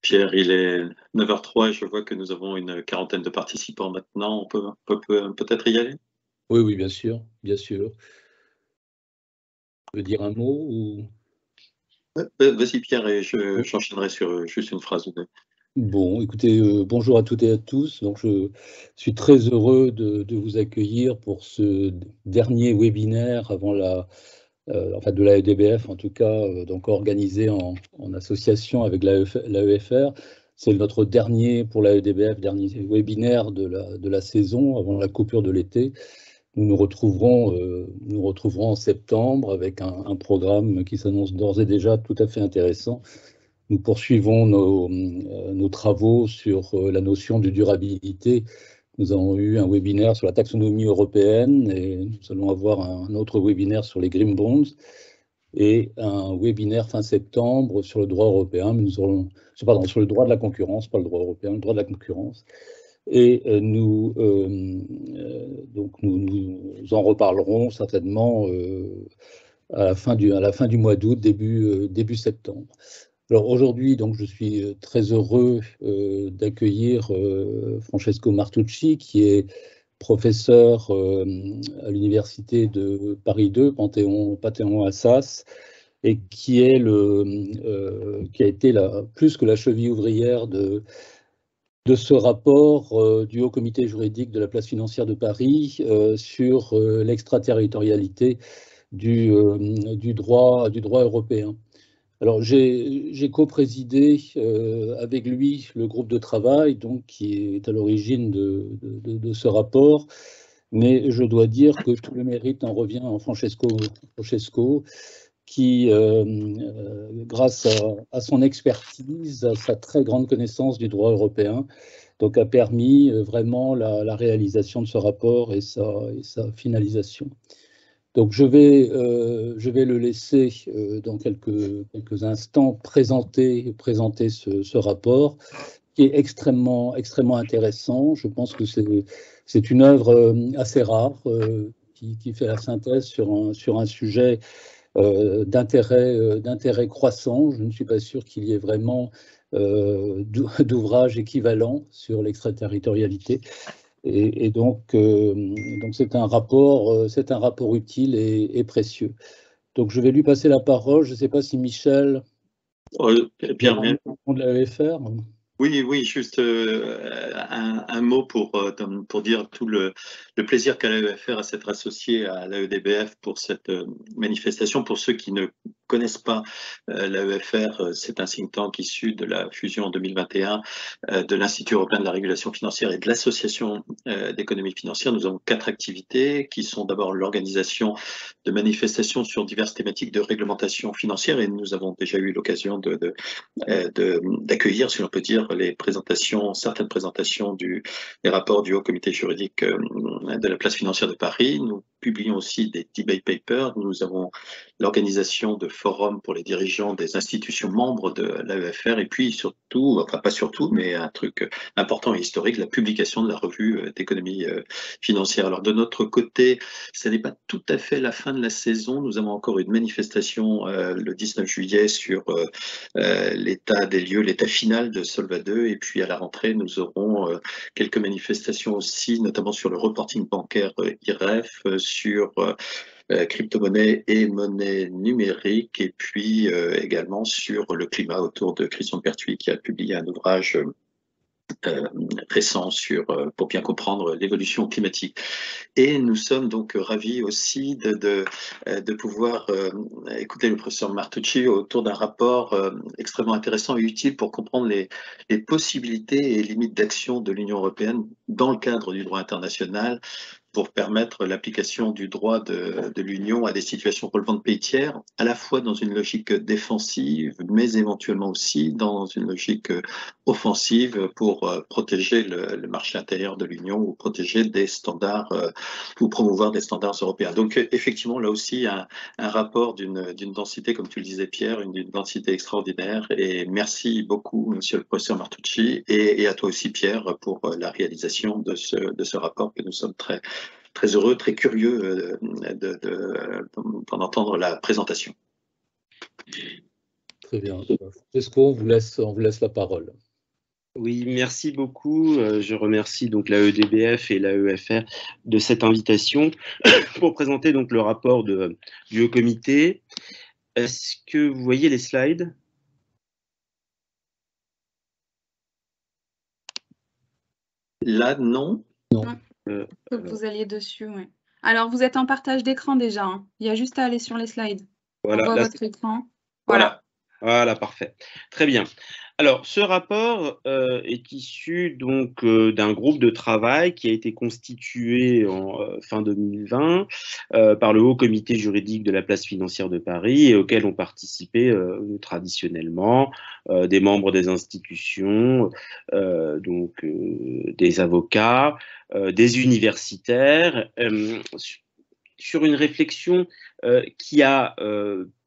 Pierre, il est 9h03 et je vois que nous avons une quarantaine de participants maintenant. On peut peut-être y aller? Oui, oui, bien sûr, bien sûr. Tu veux dire un mot ou... Vas-y Pierre et j'enchaînerai sur juste une phrase ou deux. Bon, écoutez, bonjour à toutes et à tous. Donc, je suis très heureux de vous accueillir pour ce dernier webinaire avant enfin de l'AEDBF en tout cas, donc organisé en association avec l'AEFR. C'est notre dernier pour l'AEDBF, dernier webinaire de la saison avant la coupure de l'été. Nous retrouverons en septembre avec un programme qui s'annonce d'ores et déjà tout à fait intéressant. Nous poursuivons nos travaux sur la notion de durabilité. Nous avons eu un webinaire sur la taxonomie européenne et nous allons avoir un autre webinaire sur les green bonds et un webinaire fin septembre sur le droit européen. Mais pardon, sur le droit de la concurrence, pas le droit européen, le droit de la concurrence. Et donc nous en reparlerons certainement à la fin du mois d'août, début septembre. Alors aujourd'hui, donc, je suis très heureux d'accueillir Francesco Martucci, qui est professeur à l'université de Paris 2, Panthéon-Assas, et qui a été plus que la cheville ouvrière de ce rapport du Haut Comité juridique de la place financière de Paris sur l'extraterritorialité du droit européen. Alors, j'ai co-présidé avec lui le groupe de travail donc, qui est à l'origine de ce rapport, mais je dois dire que tout le mérite en revient à Francesco qui, grâce à son expertise, à sa très grande connaissance du droit européen, donc a permis vraiment la réalisation de ce rapport et sa finalisation. Donc je vais le laisser dans quelques instants présenter ce rapport qui est extrêmement intéressant. Je pense que c'est une œuvre assez rare qui fait la synthèse sur un sujet d'intérêt croissant. Je ne suis pas sûr qu'il y ait vraiment d'ouvrage équivalent sur l'extraterritorialité. Et donc c'est un rapport utile et précieux. Donc je vais lui passer la parole. Je ne sais pas si Michel Pierre, aura un mot de la EFR. oui, oui, juste un mot pour dire tout le plaisir qu'a l'AEFR à s'être associé à l'AEDBF pour cette manifestation. Pour ceux qui ne connaissent pas l'AEFR, c'est un think tank issu de la fusion en 2021 de l'Institut européen de la régulation financière et de l'Association d'économie financière. Nous avons 4 activités qui sont d'abord l'organisation de manifestations sur diverses thématiques de réglementation financière et nous avons déjà eu l'occasion d'accueillir, si l'on peut dire, certaines présentations des rapports du Haut Comité juridique de la place financière de Paris. Nous publions aussi des debate papers. Nous avons l'organisation de forums pour les dirigeants des institutions membres de l'AEFR et puis surtout, enfin pas surtout, mais un truc important et historique, la publication de la revue d'économie financière. Alors de notre côté, ce n'est pas tout à fait la fin de la saison. Nous avons encore une manifestation le 19 juillet sur l'état des lieux, l'état final de Solva 2. Et puis à la rentrée, nous aurons quelques manifestations aussi, notamment sur le reporting bancaire IREF, sur crypto-monnaie et monnaie numérique, et puis également sur le climat autour de Christian Pertuis qui a publié un ouvrage récent pour bien comprendre l'évolution climatique. Et nous sommes donc ravis aussi de pouvoir écouter le professeur Martucci autour d'un rapport extrêmement intéressant et utile pour comprendre les possibilités et limites d'action de l'Union européenne dans le cadre du droit international pour permettre l'application du droit de l'Union à des situations relevant de pays tiers, à la fois dans une logique défensive, mais éventuellement aussi dans une logique offensive pour protéger le marché intérieur de l'Union ou protéger des standards ou promouvoir des standards européens. Donc effectivement, là aussi, un rapport d'une densité, comme tu le disais Pierre, d'une densité extraordinaire. Et merci beaucoup, monsieur le professeur Martucci, et à toi aussi Pierre, pour la réalisation de ce rapport que nous sommes très heureux, très curieux d'en entendre la présentation. Très bien. Francesco, on vous laisse la parole. Oui, merci beaucoup. Je remercie donc la EDBF et la EFR de cette invitation pour présenter donc le rapport du Haut Comité. Est-ce que vous voyez les slides? Là, non. Non. Vous alliez dessus, oui. Alors, vous êtes en partage d'écran déjà, hein. Il y a juste à aller sur les slides. Voilà, on voit là, votre écran. Voilà. Voilà, parfait. Très bien. Alors, ce rapport est issu donc d'un groupe de travail qui a été constitué en fin 2020 par le Haut Comité juridique de la place financière de Paris et auquel ont participé traditionnellement des membres des institutions, des avocats, des universitaires, sur une réflexion qui a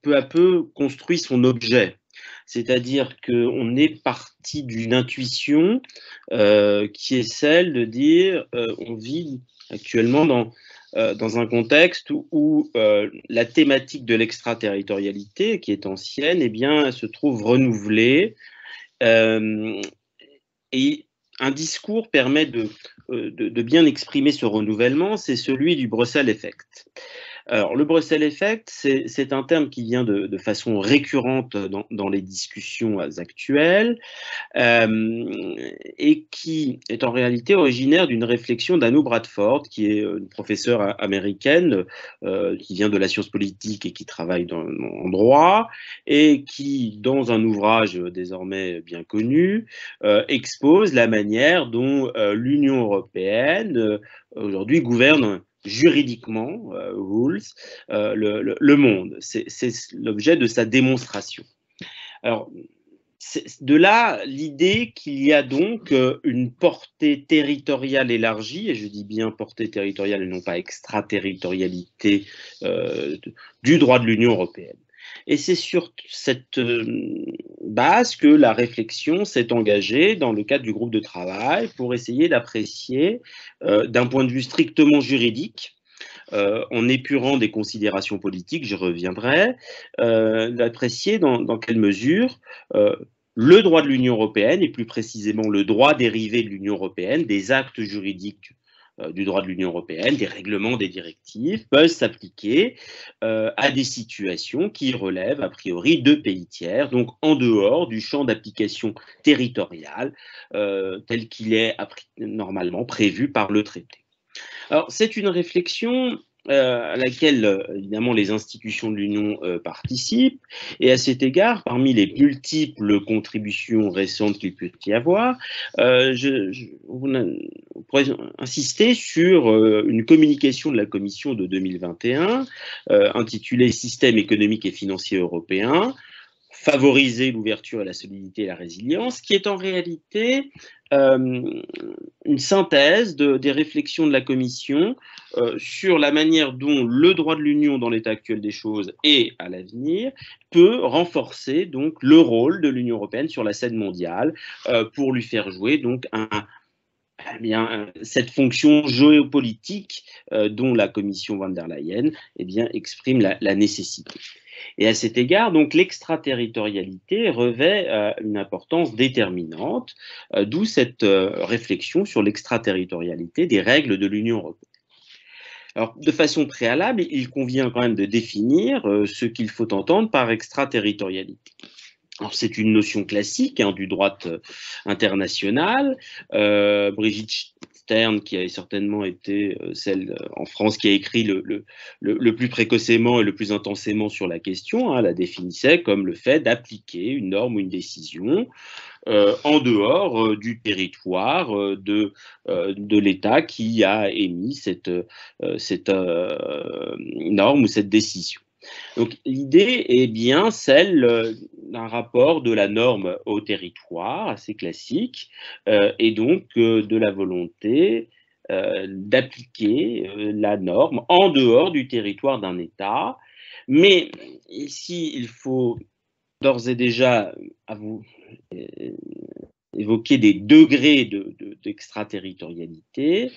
peu à peu construit son objet. C'est-à-dire qu'on est parti d'une intuition qui est celle de dire on vit actuellement dans un contexte où la thématique de l'extraterritorialité, qui est ancienne, eh bien, se trouve renouvelée. Et un discours permet de bien exprimer ce renouvellement, c'est celui du Brussels Effect. Alors, le Brussels Effect, c'est un terme qui vient de façon récurrente dans les discussions actuelles et qui est en réalité originaire d'une réflexion d'Anu Bradford, qui est une professeure américaine qui vient de la science politique et qui travaille en droit, et qui, dans un ouvrage désormais bien connu, expose la manière dont l'Union européenne aujourd'hui gouverne juridiquement, rules, le monde. C'est l'objet de sa démonstration. Alors, de là, l'idée qu'il y a donc une portée territoriale élargie, et je dis bien portée territoriale et non pas extraterritorialité du droit de l'Union européenne. Et c'est sur cette base que la réflexion s'est engagée dans le cadre du groupe de travail pour essayer d'apprécier, d'un point de vue strictement juridique, en épurant des considérations politiques, j'y reviendrai, d'apprécier dans quelle mesure le droit de l'Union européenne, et plus précisément le droit dérivé de l'Union européenne, des actes juridiques du droit de l'Union européenne, des règlements, des directives, peuvent s'appliquer à des situations qui relèvent a priori de pays tiers, donc en dehors du champ d'application territorial tel qu'il est normalement prévu par le traité. Alors, c'est une réflexion à laquelle, évidemment, les institutions de l'Union participent, et à cet égard, parmi les multiples contributions récentes qu'il peut y avoir, on pourrait insister sur une communication de la Commission de 2021 intitulée « Système économique et financier européen », favoriser l'ouverture et la solidité et la résilience, qui est en réalité une synthèse des réflexions de la Commission sur la manière dont le droit de l'Union dans l'état actuel des choses et à l'avenir peut renforcer donc le rôle de l'Union européenne sur la scène mondiale pour lui faire jouer donc cette fonction géopolitique dont la Commission von der Leyen exprime la nécessité. Et à cet égard, donc, l'extraterritorialité revêt une importance déterminante, d'où cette réflexion sur l'extraterritorialité des règles de l'Union européenne. Alors, de façon préalable, il convient quand même de définir ce qu'il faut entendre par extraterritorialité. Alors, c'est une notion classique du droit international. Brigitte Stern, qui a certainement été celle en France qui a écrit le plus précocement et le plus intensément sur la question, la définissait comme le fait d'appliquer une norme ou une décision en dehors du territoire de l'État qui a émis cette norme ou cette décision. Donc l'idée est bien celle d'un rapport de la norme au territoire, assez classique, et donc de la volonté d'appliquer la norme en dehors du territoire d'un État. Mais ici, il faut d'ores et déjà évoquer des degrés de d'extraterritorialité,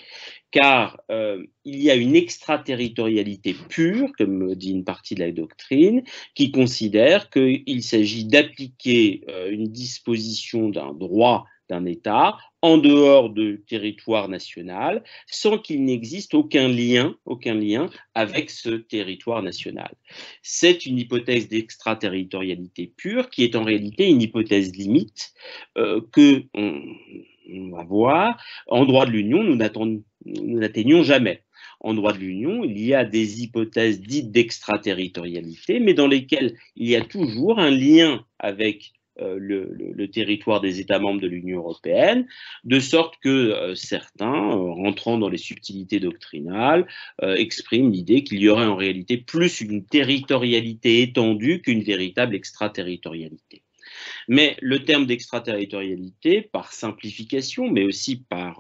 car il y a une extraterritorialité pure, comme dit une partie de la doctrine, qui considère qu'il s'agit d'appliquer une disposition d'un droit d'un État en dehors du territoire national, sans qu'il n'existe aucun lien avec ce territoire national. C'est une hypothèse d'extraterritorialité pure qui est en réalité une hypothèse limite que on va voir. En droit de l'Union, nous n'atteignons jamais. En droit de l'Union, il y a des hypothèses dites d'extraterritorialité, mais dans lesquelles il y a toujours un lien avec le territoire des États membres de l'Union européenne, de sorte que certains, rentrant dans les subtilités doctrinales, expriment l'idée qu'il y aurait en réalité plus une territorialité étendue qu'une véritable extraterritorialité. Mais le terme d'extraterritorialité, par simplification, mais aussi par,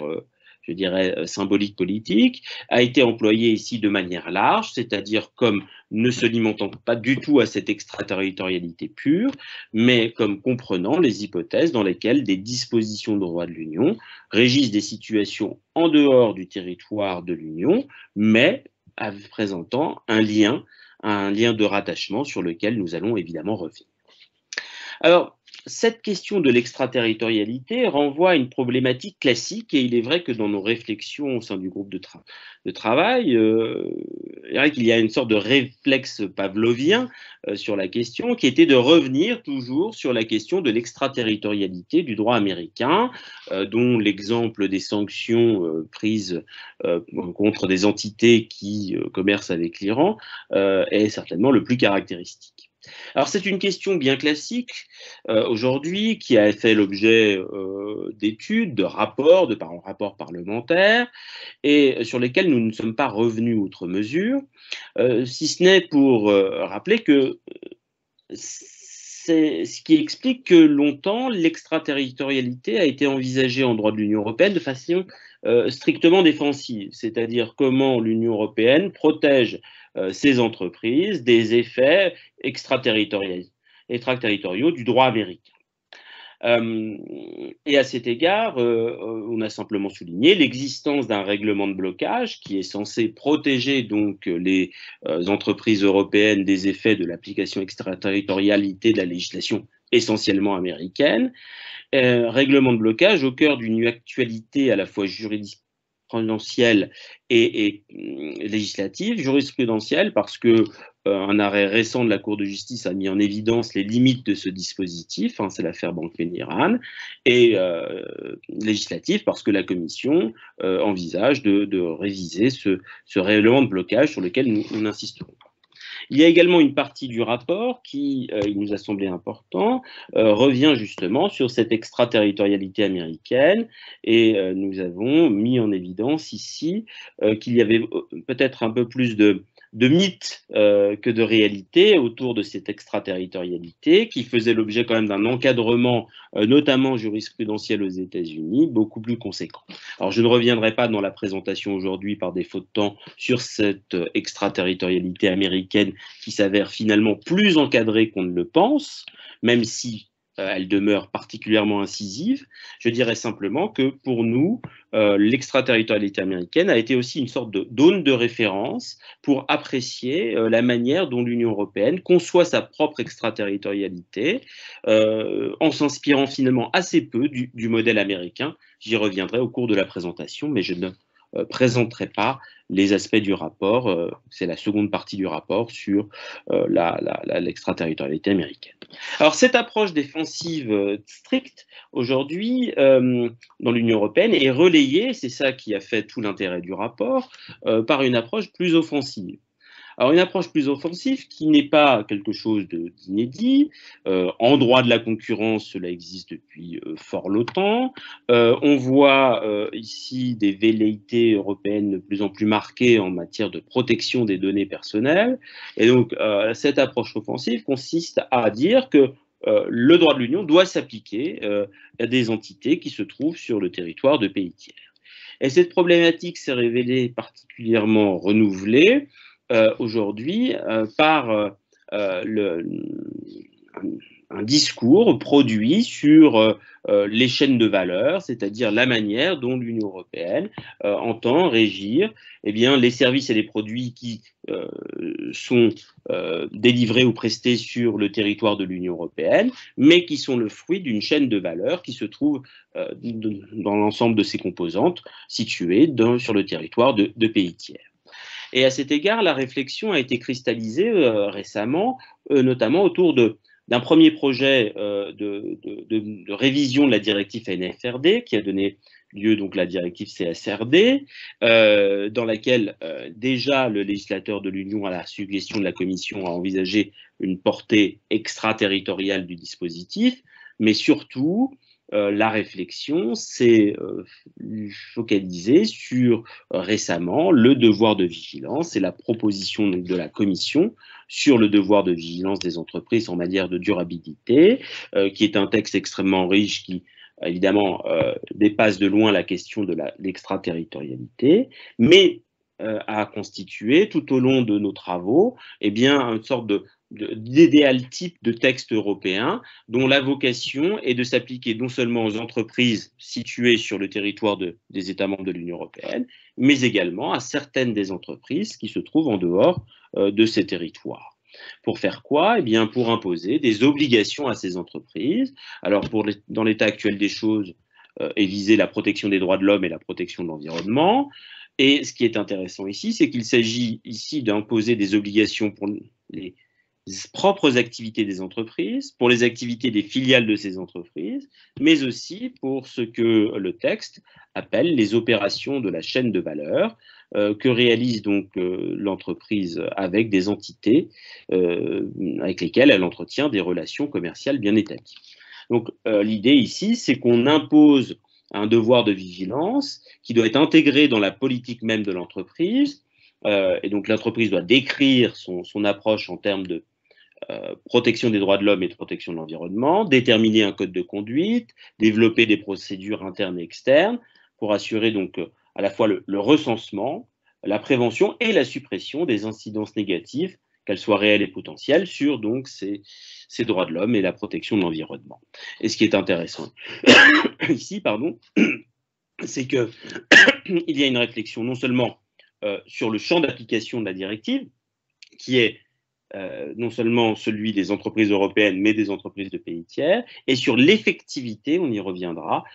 je dirais, symbolique politique, a été employé ici de manière large, c'est-à-dire comme ne se limitant pas du tout à cette extraterritorialité pure, mais comme comprenant les hypothèses dans lesquelles des dispositions de droit de l'Union régissent des situations en dehors du territoire de l'Union, mais présentant un lien de rattachement sur lequel nous allons évidemment revenir. Alors, cette question de l'extraterritorialité renvoie à une problématique classique, et il est vrai que dans nos réflexions au sein du groupe de travail, il est vrai qu'il y a une sorte de réflexe pavlovien sur la question, qui était de revenir toujours sur la question de l'extraterritorialité du droit américain, dont l'exemple des sanctions prises contre des entités qui commercent avec l'Iran est certainement le plus caractéristique. Alors c'est une question bien classique aujourd'hui qui a fait l'objet d'études, de rapports parlementaires et sur lesquels nous ne sommes pas revenus outre mesure, si ce n'est pour rappeler que c'est ce qui explique que longtemps l'extraterritorialité a été envisagée en droit de l'Union européenne de façon strictement défensive, c'est-à-dire comment l'Union européenne protège ces entreprises des effets extraterritoriaux du droit américain. Et à cet égard, on a simplement souligné l'existence d'un règlement de blocage qui est censé protéger donc les entreprises européennes des effets de l'application extraterritorialité de la législation essentiellement américaine. Règlement de blocage au cœur d'une actualité à la fois jurisprudentielle et législative. Jurisprudentielle parce que un arrêt récent de la Cour de justice a mis en évidence les limites de ce dispositif, c'est l'affaire Bank Iran, et législative parce que la Commission envisage de réviser ce règlement de blocage sur lequel nous n'insisterons pas. Il y a également une partie du rapport qui, il nous a semblé important, revient justement sur cette extraterritorialité américaine et nous avons mis en évidence ici qu'il y avait peut-être un peu plus de mythes que de réalité autour de cette extraterritorialité qui faisait l'objet quand même d'un encadrement, notamment jurisprudentiel aux États-Unis, beaucoup plus conséquent. Alors je ne reviendrai pas dans la présentation aujourd'hui par défaut de temps sur cette extraterritorialité américaine qui s'avère finalement plus encadrée qu'on ne le pense, même si elle demeure particulièrement incisive. Je dirais simplement que pour nous, l'extraterritorialité américaine a été aussi une sorte de zone de référence pour apprécier la manière dont l'Union européenne conçoit sa propre extraterritorialité, en s'inspirant finalement assez peu du modèle américain. J'y reviendrai au cours de la présentation, mais je ne présenterai pas les aspects du rapport, c'est la seconde partie du rapport sur l'extraterritorialité américaine. Alors cette approche défensive stricte aujourd'hui dans l'Union européenne est relayée, c'est ça qui a fait tout l'intérêt du rapport, par une approche plus offensive. Alors une approche plus offensive qui n'est pas quelque chose d'inédit. En droit de la concurrence, cela existe depuis fort longtemps. On voit ici des velléités européennes de plus en plus marquées en matière de protection des données personnelles. Et donc cette approche offensive consiste à dire que le droit de l'Union doit s'appliquer à des entités qui se trouvent sur le territoire de pays tiers. Et cette problématique s'est révélée particulièrement renouvelée aujourd'hui par un un discours produit sur les chaînes de valeur, c'est-à-dire la manière dont l'Union européenne entend régir les services et les produits qui sont délivrés ou prestés sur le territoire de l'Union européenne, mais qui sont le fruit d'une chaîne de valeur qui se trouve dans l'ensemble de ses composantes situées sur le territoire de pays tiers. Et à cet égard, la réflexion a été cristallisée récemment, notamment autour d'un premier projet de révision de la directive NFRD, qui a donné lieu donc à la directive CSRD, dans laquelle déjà le législateur de l'Union, à la suggestion de la Commission, a envisagé une portée extraterritoriale du dispositif, mais surtout, la réflexion s'est focalisée sur récemment le devoir de vigilance et la proposition de la Commission sur le devoir de vigilance des entreprises en matière de durabilité, qui est un texte extrêmement riche qui évidemment dépasse de loin la question de l'extraterritorialité, mais a constitué tout au long de nos travaux une sorte d'idéal type de texte européen dont la vocation est de s'appliquer non seulement aux entreprises situées sur le territoire des États membres de l'Union européenne, mais également à certaines des entreprises qui se trouvent en dehors de ces territoires. Pour faire quoi? Pour imposer des obligations à ces entreprises. Alors, dans l'état actuel des choses, est visée la protection des droits de l'homme et la protection de l'environnement. Et ce qui est intéressant ici, c'est qu'il s'agit ici d'imposer des obligations pour les propres activités des entreprises, pour les activités des filiales de ces entreprises, mais aussi pour ce que le texte appelle les opérations de la chaîne de valeur que réalise donc l'entreprise avec des entités avec lesquelles elle entretient des relations commerciales bien établies. Donc l'idée ici, c'est qu'on impose un devoir de vigilance qui doit être intégré dans la politique même de l'entreprise, et donc l'entreprise doit décrire son approche en termes de protection des droits de l'homme et de protection de l'environnement, déterminer un code de conduite, développer des procédures internes et externes pour assurer donc à la fois le recensement, la prévention et la suppression des incidences négatives, qu'elles soient réelles et potentielles, sur donc ces droits de l'homme et la protection de l'environnement. Et ce qui est intéressant ici, c'est qu'il y a une réflexion non seulement sur le champ d'application de la directive, qui est non seulement celui des entreprises européennes, mais des entreprises de pays tiers, et sur l'effectivité, on y reviendra,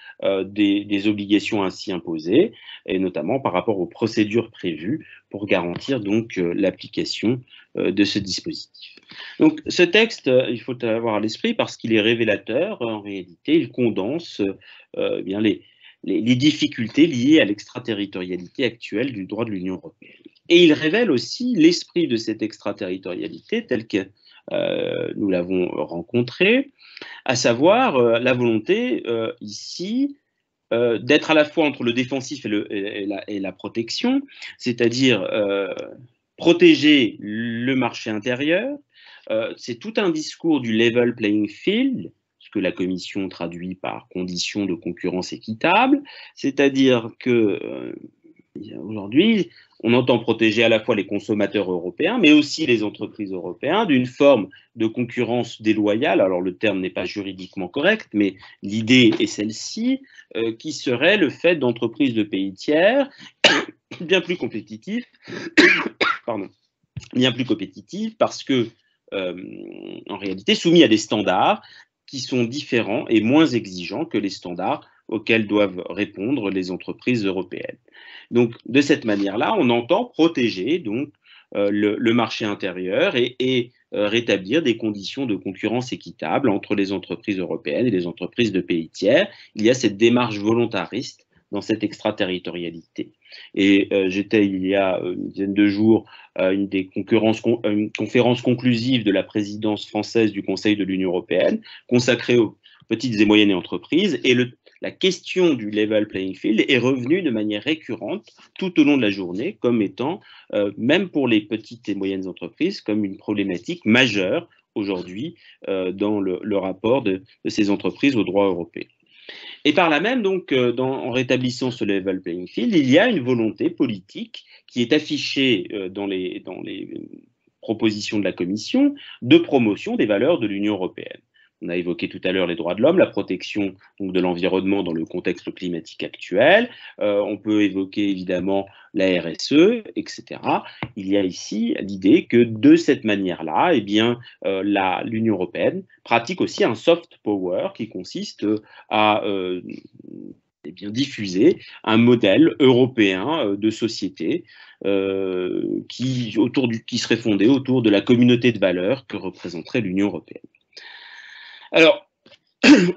des obligations ainsi imposées, et notamment par rapport aux procédures prévues pour garantir donc l'application de ce dispositif. Donc ce texte, il faut l'avoir à l'esprit parce qu'il est révélateur, en réalité, il condense les difficultés liées à l'extraterritorialité actuelle du droit de l'Union européenne. Et il révèle aussi l'esprit de cette extraterritorialité telle que nous l'avons rencontrée, à savoir la volonté ici d'être à la fois entre le défensif et la protection, c'est-à-dire protéger le marché intérieur. C'est tout un discours du level playing field, ce que la Commission traduit par conditions de concurrence équitable, c'est-à-dire que aujourd'hui, on entend protéger à la fois les consommateurs européens, mais aussi les entreprises européennes d'une forme de concurrence déloyale. Alors le terme n'est pas juridiquement correct, mais l'idée est celle-ci, qui serait le fait d'entreprises de pays tiers bien plus compétitifs, parce que, en réalité, soumis à des standards qui sont différents et moins exigeants que les standards auxquels doivent répondre les entreprises européennes. Donc, de cette manière-là, on entend protéger donc, le marché intérieur et rétablir des conditions de concurrence équitables entre les entreprises européennes et les entreprises de pays tiers. Il y a cette démarche volontariste dans cette extraterritorialité. Et j'étais il y a une dizaine de jours à une conférence conclusive de la présidence française du Conseil de l'Union européenne consacrée aux petites et moyennes entreprises, et la question du level playing field est revenue de manière récurrente tout au long de la journée comme étant, même pour les petites et moyennes entreprises, comme une problématique majeure aujourd'hui dans le rapport de ces entreprises au droit européen. Et par là même, donc, en rétablissant ce level playing field, il y a une volonté politique qui est affichée dans les propositions de la Commission de promotion des valeurs de l'Union européenne. On a évoqué tout à l'heure les droits de l'homme, la protection donc, de l'environnement dans le contexte climatique actuel. On peut évoquer évidemment la RSE, etc. Il y a ici l'idée que de cette manière-là, eh bien, l'Union européenne pratique aussi un soft power qui consiste à eh bien, diffuser un modèle européen de société qui serait fondé autour de la communauté de valeurs que représenterait l'Union européenne. Alors,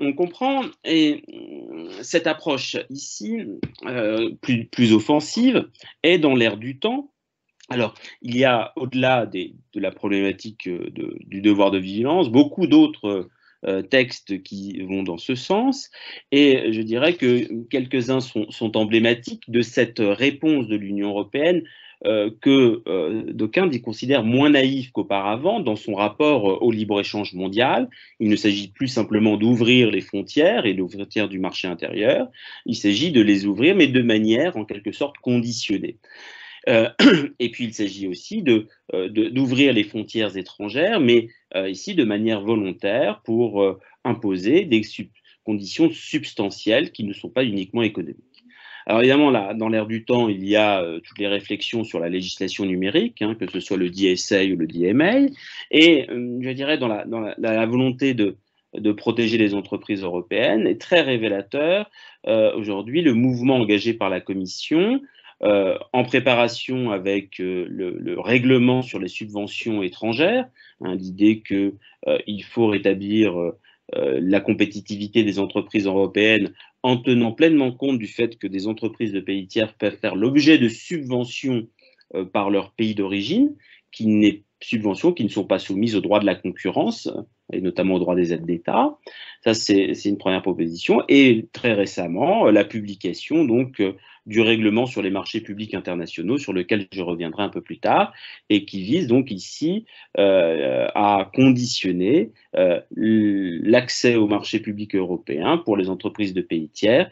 on comprend, et cette approche ici, plus offensive, est dans l'air du temps. Alors, il y a, au-delà de la problématique du devoir de vigilance, beaucoup d'autres textes qui vont dans ce sens, et je dirais que quelques-uns sont emblématiques de cette réponse de l'Union européenne que d'aucuns y considèrent moins naïf qu'auparavant dans son rapport au libre-échange mondial. Il ne s'agit plus simplement d'ouvrir les frontières et l'ouverture du marché intérieur, il s'agit de les ouvrir, mais de manière en quelque sorte conditionnée. Et puis il s'agit aussi d'ouvrir les frontières étrangères, mais ici de manière volontaire pour imposer des conditions substantielles qui ne sont pas uniquement économiques. Alors évidemment, là, dans l'air du temps, il y a toutes les réflexions sur la législation numérique, hein, que ce soit le DSA ou le DMA, et je dirais dans la volonté de protéger les entreprises européennes est très révélateur aujourd'hui le mouvement engagé par la Commission en préparation avec le règlement sur les subventions étrangères, hein, l'idée qu'il faut rétablir la compétitivité des entreprises européennes en tenant pleinement compte du fait que des entreprises de pays tiers peuvent faire l'objet de subventions par leur pays d'origine, subventions qui ne sont pas soumises au droit de la concurrence, et notamment au droit des aides d'État. Ça, c'est une première proposition. Et très récemment, la publication donc, du règlement sur les marchés publics internationaux, sur lequel je reviendrai un peu plus tard, et qui vise donc ici à conditionner l'accès aux marchés publics européens pour les entreprises de pays tiers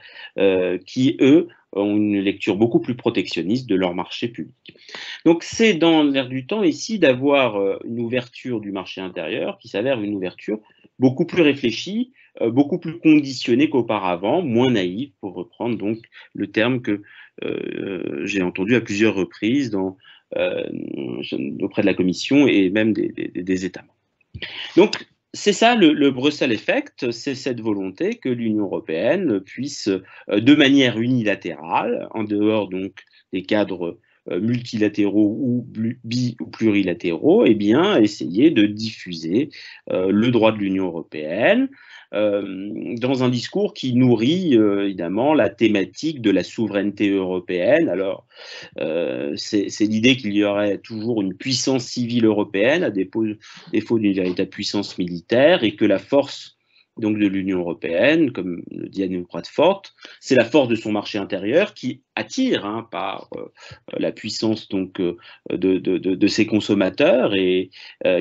qui, eux, ont une lecture beaucoup plus protectionniste de leur marché public. Donc c'est dans l'air du temps ici d'avoir une ouverture du marché intérieur qui s'avère une ouverture beaucoup plus réfléchie, beaucoup plus conditionnée qu'auparavant, moins naïve, pour reprendre donc le terme que j'ai entendu à plusieurs reprises auprès de la Commission et même des États membres. Donc c'est ça le Bruxelles Effect, c'est cette volonté que l'Union européenne puisse, de manière unilatérale, en dehors donc des cadres multilatéraux ou ou plurilatéraux, eh bien, essayer de diffuser le droit de l'Union européenne dans un discours qui nourrit évidemment la thématique de la souveraineté européenne. Alors, c'est l'idée qu'il y aurait toujours une puissance civile européenne à défaut d'une véritable puissance militaire et que la force donc de l'Union européenne, comme le dit Anu Bradford, c'est la force de son marché intérieur qui attire par la puissance donc de ses consommateurs et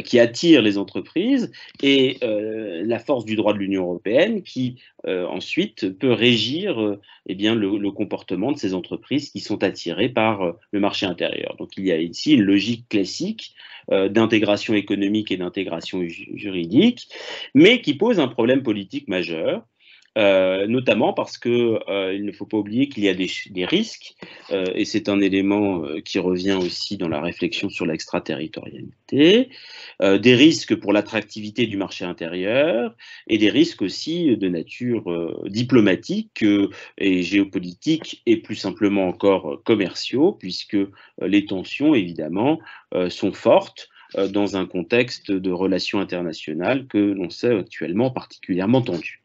qui attire les entreprises et la force du droit de l'Union européenne qui ensuite peut régir eh bien, le comportement de ces entreprises qui sont attirées par le marché intérieur. Donc il y a ici une logique classique d'intégration économique et d'intégration juridique, mais qui pose un problème politique majeur, notamment parce qu'il ne faut pas oublier qu'il y a des risques, et c'est un élément qui revient aussi dans la réflexion sur l'extraterritorialité, des risques pour l'attractivité du marché intérieur et des risques aussi de nature diplomatique et géopolitique et plus simplement encore commerciaux, puisque les tensions évidemment sont fortes dans un contexte de relations internationales que l'on sait actuellement particulièrement tendu.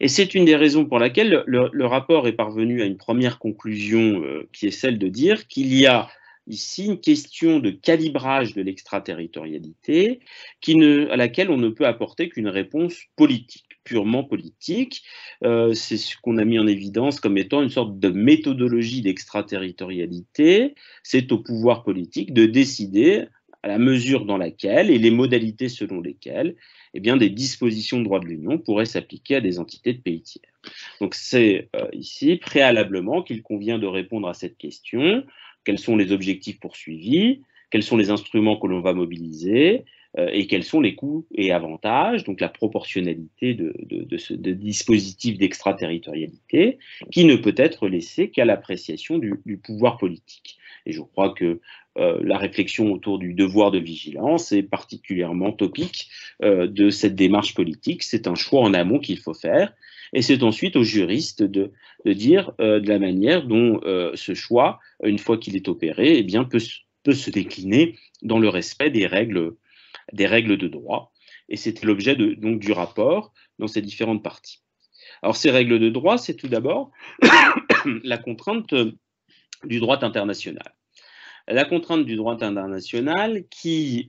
Et c'est une des raisons pour laquelle le rapport est parvenu à une première conclusion qui est celle de dire qu'il y a ici une question de calibrage de l'extraterritorialité à laquelle on ne peut apporter qu'une réponse politique, purement politique. C'est ce qu'on a mis en évidence comme étant une sorte de méthodologie d'extraterritorialité. C'est au pouvoir politique de décider à la mesure dans laquelle et les modalités selon lesquelles eh bien, des dispositions de droit de l'Union pourraient s'appliquer à des entités de pays tiers. Donc c'est ici préalablement qu'il convient de répondre à cette question. Quels sont les objectifs poursuivis? Quels sont les instruments que l'on va mobiliser? et quels sont les coûts et avantages, donc la proportionnalité de ce dispositif d'extraterritorialité, qui ne peut être laissé qu'à l'appréciation du pouvoir politique. Et je crois que la réflexion autour du devoir de vigilance est particulièrement topique de cette démarche politique. C'est un choix en amont qu'il faut faire, et c'est ensuite aux juristes de dire de la manière dont ce choix, une fois qu'il est opéré, eh bien, peut se décliner dans le respect des règles de droit. Et c'était l'objet donc du rapport dans ces différentes parties. Alors ces règles de droit, c'est tout d'abord la contrainte du droit international. La contrainte du droit international qui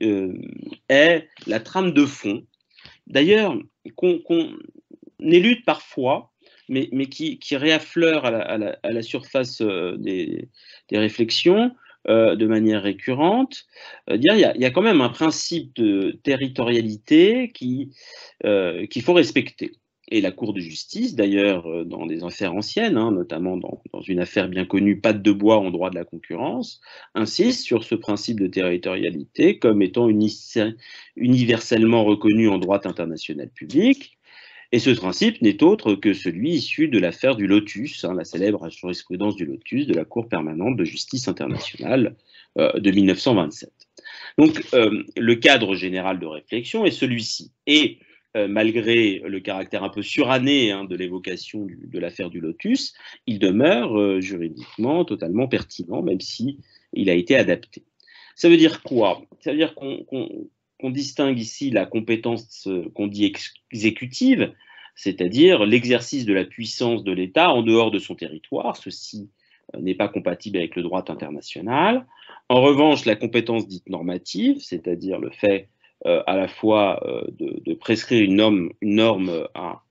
est la trame de fond, d'ailleurs, qu'on élude parfois, mais qui réaffleure à la surface des réflexions de manière récurrente. Il y a quand même un principe de territorialité qu'il faut respecter. Et la Cour de justice, d'ailleurs, dans des affaires anciennes, notamment dans une affaire bien connue, Patte de Bois en droit de la concurrence, insiste sur ce principe de territorialité comme étant universellement reconnu en droit international public. Et ce principe n'est autre que celui issu de l'affaire du Lotus, la célèbre jurisprudence du Lotus de la Cour permanente de justice internationale de 1927. Donc, le cadre général de réflexion est celui-ci. Et malgré le caractère un peu suranné de l'évocation de l'affaire du Lotus, il demeure juridiquement totalement pertinent, même si il a été adapté. Ça veut dire quoi? Ça veut dire qu'on distingue ici la compétence qu'on dit exécutive, c'est-à-dire l'exercice de la puissance de l'État en dehors de son territoire. Ceci n'est pas compatible avec le droit international. En revanche, la compétence dite normative, c'est-à-dire le fait à la fois de prescrire une norme à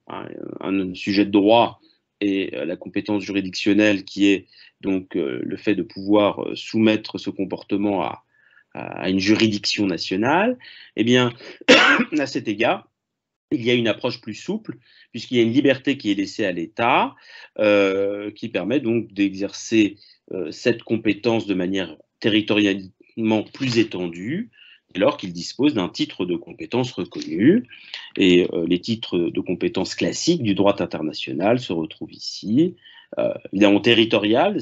un sujet de droit, et la compétence juridictionnelle qui est donc le fait de pouvoir soumettre ce comportement à une juridiction nationale, eh bien, à cet égard, il y a une approche plus souple, puisqu'il y a une liberté qui est laissée à l'État, qui permet donc d'exercer cette compétence de manière territorialement plus étendue, dès lors qu'il dispose d'un titre de compétence reconnu. Et les titres de compétence classiques du droit international se retrouvent ici, évidemment territorial,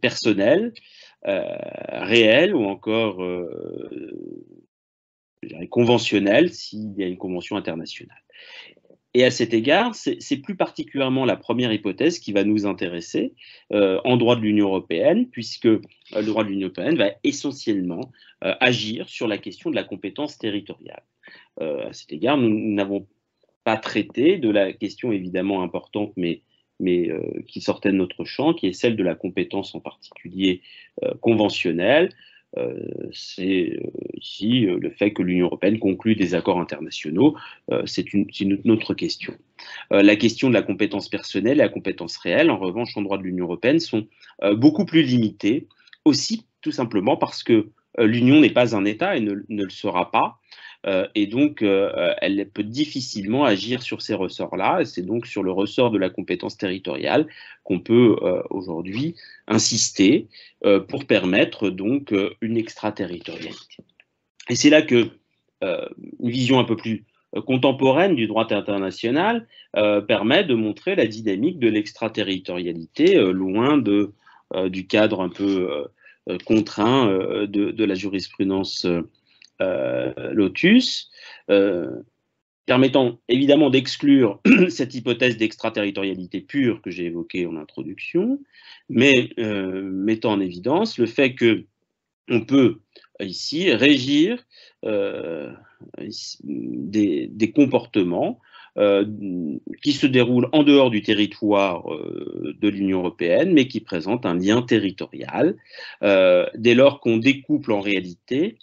personnel, réel ou encore conventionnel s'il y a une convention internationale. Et à cet égard, c'est plus particulièrement la première hypothèse qui va nous intéresser en droit de l'Union européenne, puisque le droit de l'Union européenne va essentiellement agir sur la question de la compétence territoriale. À cet égard, nous n'avons pas traité de la question évidemment importante, mais qui sortait de notre champ, qui est celle de la compétence en particulier conventionnelle. C'est ici le fait que l'Union européenne conclut des accords internationaux, c'est une autre question. La question de la compétence personnelle et la compétence réelle, en revanche, en droit de l'Union européenne, sont beaucoup plus limitées, aussi tout simplement parce que l'Union n'est pas un État et ne le sera pas. Et donc, elle peut difficilement agir sur ces ressorts-là, et c'est donc sur le ressort de la compétence territoriale qu'on peut aujourd'hui insister pour permettre donc une extraterritorialité. Et c'est là que une vision un peu plus contemporaine du droit international permet de montrer la dynamique de l'extraterritorialité loin du cadre un peu contraint de la jurisprudence Lotus, permettant évidemment d'exclure cette hypothèse d'extraterritorialité pure que j'ai évoquée en introduction, mais mettant en évidence le fait qu'on peut ici régir des comportements qui se déroulent en dehors du territoire de l'Union européenne, mais qui présentent un lien territorial, dès lors qu'on découple en réalité.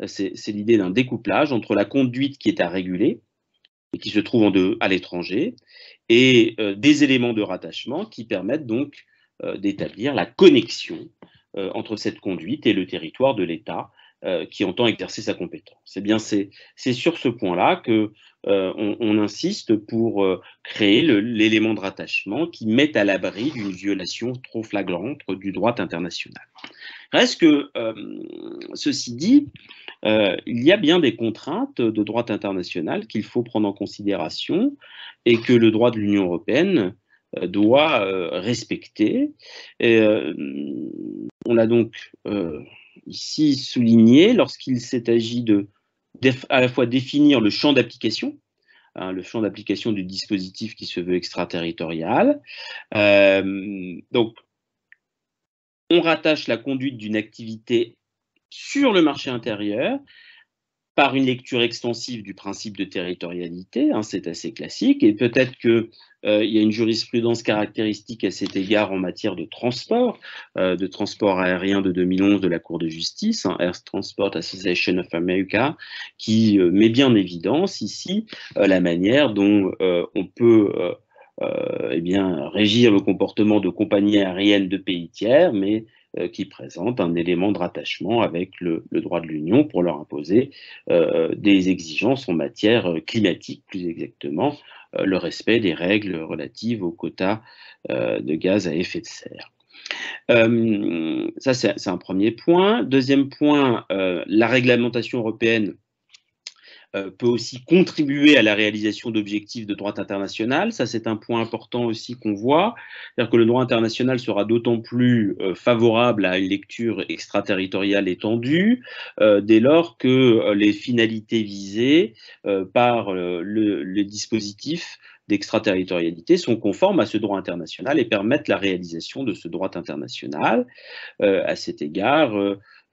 C'est l'idée d'un découplage entre la conduite qui est à réguler et qui se trouve à l'étranger et des éléments de rattachement qui permettent donc d'établir la connexion entre cette conduite et le territoire de l'État qui entend exercer sa compétence. Eh bien, c'est sur ce point-là qu'on insiste pour créer l'élément de rattachement qui met à l'abri d'une violation trop flagrante du droit international. Reste que, ceci dit, il y a bien des contraintes de droit international qu'il faut prendre en considération et que le droit de l'Union européenne doit respecter. Et, on l'a donc ici souligné lorsqu'il s'est agi à la fois définir le champ d'application, le champ d'application du dispositif qui se veut extraterritorial. Donc, on rattache la conduite d'une activité sur le marché intérieur par une lecture extensive du principe de territorialité, c'est assez classique, et peut-être qu'il y a une jurisprudence caractéristique à cet égard en matière de transport aérien de 2011 de la Cour de justice, Air Transport Association of America, qui met bien en évidence ici la manière dont on peut régir le comportement de compagnies aériennes de pays tiers, mais qui présentent un élément de rattachement avec le droit de l'Union pour leur imposer des exigences en matière climatique, plus exactement, le respect des règles relatives aux quotas de gaz à effet de serre. Ça, c'est un premier point. Deuxième point, la réglementation européenne peut aussi contribuer à la réalisation d'objectifs de droit international. Ça, c'est un point important aussi qu'on voit. C'est-à-dire que le droit international sera d'autant plus favorable à une lecture extraterritoriale étendue dès lors que les finalités visées par le dispositif d'extraterritorialité sont conformes à ce droit international et permettent la réalisation de ce droit international. À cet égard,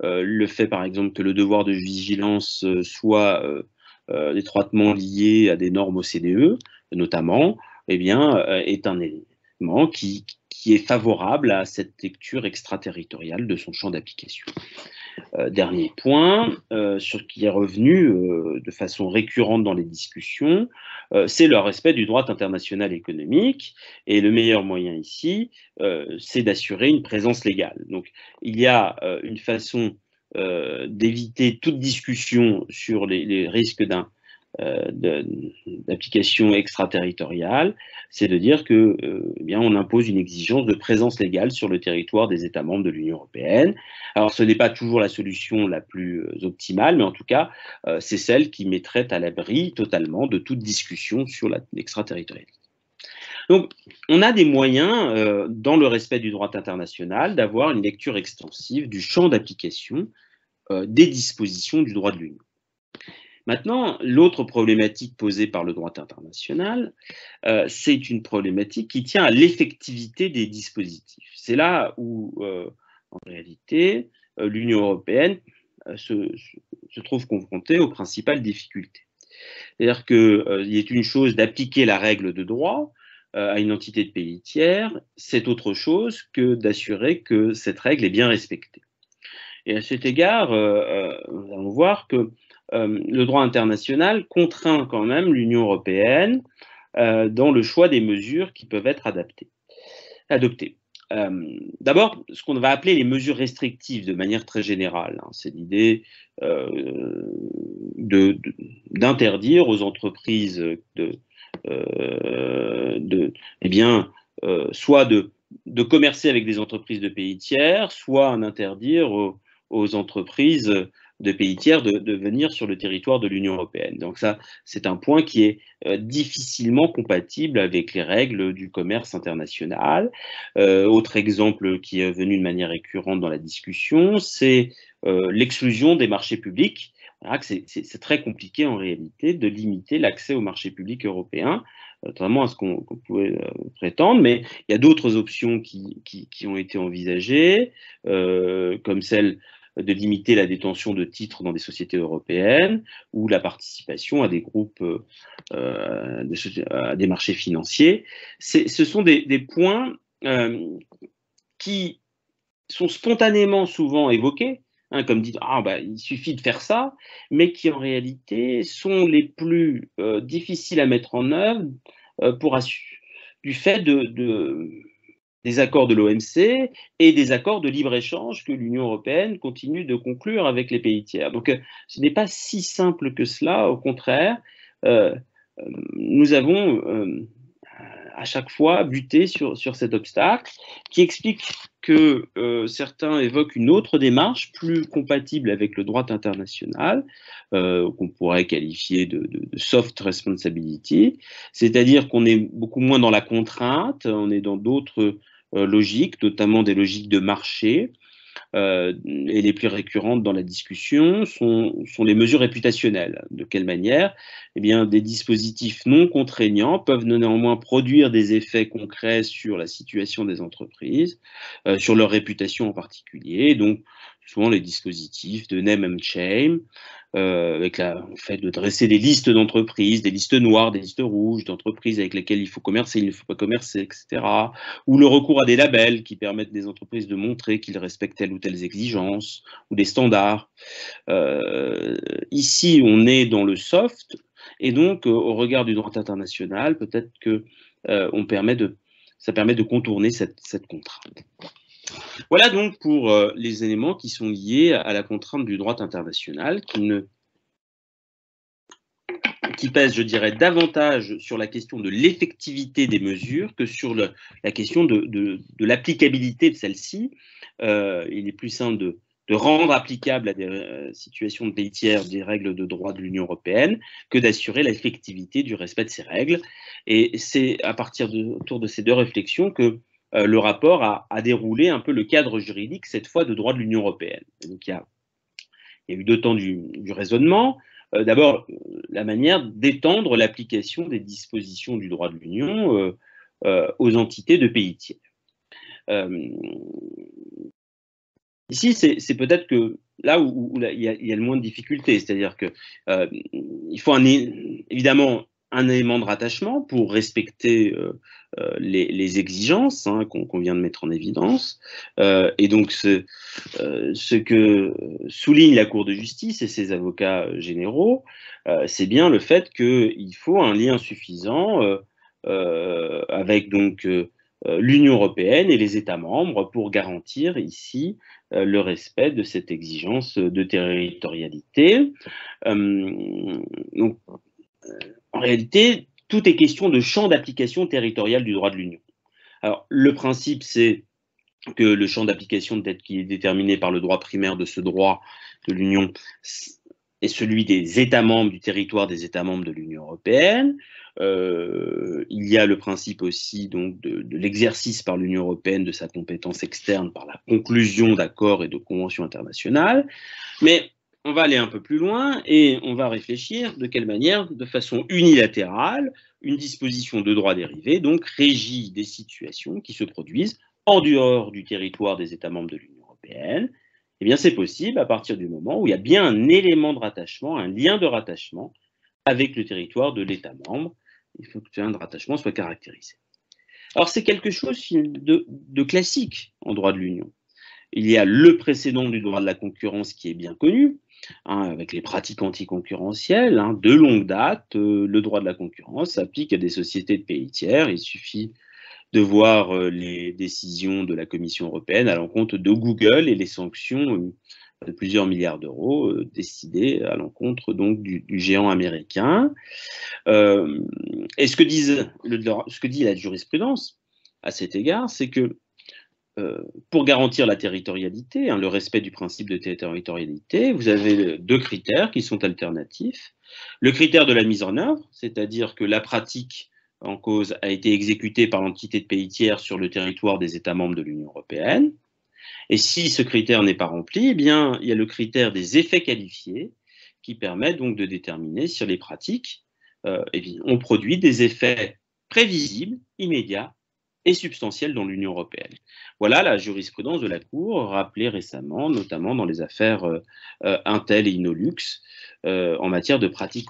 le fait, par exemple, que le devoir de vigilance soit étroitement lié à des normes OCDE, notamment, est un élément qui est favorable à cette lecture extraterritoriale de son champ d'application. Dernier point, sur qui est revenu de façon récurrente dans les discussions, c'est le respect du droit international économique, et le meilleur moyen ici, c'est d'assurer une présence légale. Donc, il y a une façon d'éviter toute discussion sur les risques d'application extraterritoriale, c'est de dire que on impose une exigence de présence légale sur le territoire des États membres de l'Union européenne. Alors, ce n'est pas toujours la solution la plus optimale, mais en tout cas, c'est celle qui mettrait à l'abri totalement de toute discussion sur l'extraterritorialité. Donc, on a des moyens, dans le respect du droit international, d'avoir une lecture extensive du champ d'application des dispositions du droit de l'Union. Maintenant, l'autre problématique posée par le droit international, c'est une problématique qui tient à l'effectivité des dispositifs. C'est là où, en réalité, l'Union européenne se trouve confrontée aux principales difficultés. C'est-à-dire qu'il est une chose d'appliquer la règle de droit à une entité de pays tiers, c'est autre chose que d'assurer que cette règle est bien respectée. Et à cet égard, nous allons voir que le droit international contraint quand même l'Union européenne dans le choix des mesures qui peuvent être adoptées. D'abord, ce qu'on va appeler les mesures restrictives de manière très générale, c'est l'idée d'interdire aux entreprises soit de commercer avec des entreprises de pays tiers, soit d'interdire aux entreprises de pays tiers de venir sur le territoire de l'Union européenne. Donc ça, c'est un point qui est difficilement compatible avec les règles du commerce international. Autre exemple qui est venu de manière récurrente dans la discussion, c'est l'exclusion des marchés publics. C'est très compliqué en réalité de limiter l'accès aux marchés publics européens, contrairement à ce qu'on pouvait prétendre, mais il y a d'autres options qui ont été envisagées, comme celle de limiter la détention de titres dans des sociétés européennes ou la participation à des groupes, à des marchés financiers. Ce sont des points qui sont spontanément souvent évoqués, comme dit il suffit de faire ça, mais qui en réalité sont les plus difficiles à mettre en œuvre du fait des accords de l'OMC et des accords de libre-échange que l'Union européenne continue de conclure avec les pays tiers. Donc ce n'est pas si simple que cela, au contraire. Nous avons à chaque fois buté sur cet obstacle, qui explique que certains évoquent une autre démarche plus compatible avec le droit international, qu'on pourrait qualifier de soft responsibility, c'est-à-dire qu'on est beaucoup moins dans la contrainte, on est dans d'autres logiques, notamment des logiques de marché. Et les plus récurrentes dans la discussion sont les mesures réputationnelles. De quelle manière? Eh bien, des dispositifs non contraignants peuvent néanmoins produire des effets concrets sur la situation des entreprises, sur leur réputation en particulier. Donc, souvent les dispositifs de name and shame, avec le fait de dresser des listes d'entreprises, des listes noires, des listes rouges d'entreprises avec lesquelles il faut commercer, il ne faut pas commercer, etc. Ou le recours à des labels qui permettent des entreprises de montrer qu'ils respectent telle ou telle exigence, ou des standards. Ici, on est dans le soft, et donc, au regard du droit international, peut-être que ça permet de contourner cette contrainte. Voilà donc pour les éléments qui sont liés à la contrainte du droit international, qui pèse, je dirais, davantage sur la question de l'effectivité des mesures que sur la question de l'applicabilité de celles-ci. Il est plus simple de rendre applicable à des situations de pays tiers des règles de droit de l'Union européenne que d'assurer l'effectivité du respect de ces règles. Et c'est à partir autour de ces deux réflexions que le rapport a déroulé un peu le cadre juridique, cette fois de droit de l'Union européenne. Et donc il y a eu deux temps du raisonnement. D'abord, la manière d'étendre l'application des dispositions du droit de l'Union aux entités de pays tiers. Ici, c'est peut-être que là où il y a le moins de difficultés, c'est-à-dire que il faut évidemment un élément de rattachement pour respecter les exigences qu'on vient de mettre en évidence. Et donc, ce que souligne la Cour de justice et ses avocats généraux, c'est bien le fait qu'il faut un lien suffisant avec donc l'Union européenne et les États membres pour garantir ici le respect de cette exigence de territorialité. Donc, en réalité, tout est question de champ d'application territorial du droit de l'Union. Alors, le principe, c'est que le champ d'application qui est déterminé par le droit primaire de ce droit de l'Union est celui des États membres, du territoire des États membres de l'Union européenne. Il y a le principe aussi donc, de l'exercice par l'Union européenne de sa compétence externe par la conclusion d'accords et de conventions internationales. Mais on va aller un peu plus loin et on va réfléchir de quelle manière, de façon unilatérale, une disposition de droit dérivé donc régit des situations qui se produisent en dehors du territoire des États membres de l'Union européenne. Eh bien, c'est possible à partir du moment où il y a bien un élément de rattachement, un lien de rattachement avec le territoire de l'État membre. Il faut que ce lien de rattachement soit caractérisé. Alors, c'est quelque chose de classique en droit de l'Union. Il y a le précédent du droit de la concurrence qui est bien connu, avec les pratiques anticoncurrentielles. De longue date, le droit de la concurrence s'applique à des sociétés de pays tiers. Il suffit de voir les décisions de la Commission européenne à l'encontre de Google et les sanctions de plusieurs milliards d'euros décidées à l'encontre donc du géant américain. Et ce que dit la jurisprudence à cet égard, c'est que pour garantir la territorialité, le respect du principe de territorialité, vous avez deux critères qui sont alternatifs. Le critère de la mise en œuvre, c'est-à-dire que la pratique en cause a été exécutée par l'entité de pays tiers sur le territoire des États membres de l'Union européenne. Et si ce critère n'est pas rempli, eh bien, il y a le critère des effets qualifiés qui permet donc de déterminer si les pratiques ont produit des effets prévisibles, immédiats et substantiels dans l'Union européenne. Voilà la jurisprudence de la Cour, rappelée récemment, notamment dans les affaires Intel et Innolux, en matière de pratiques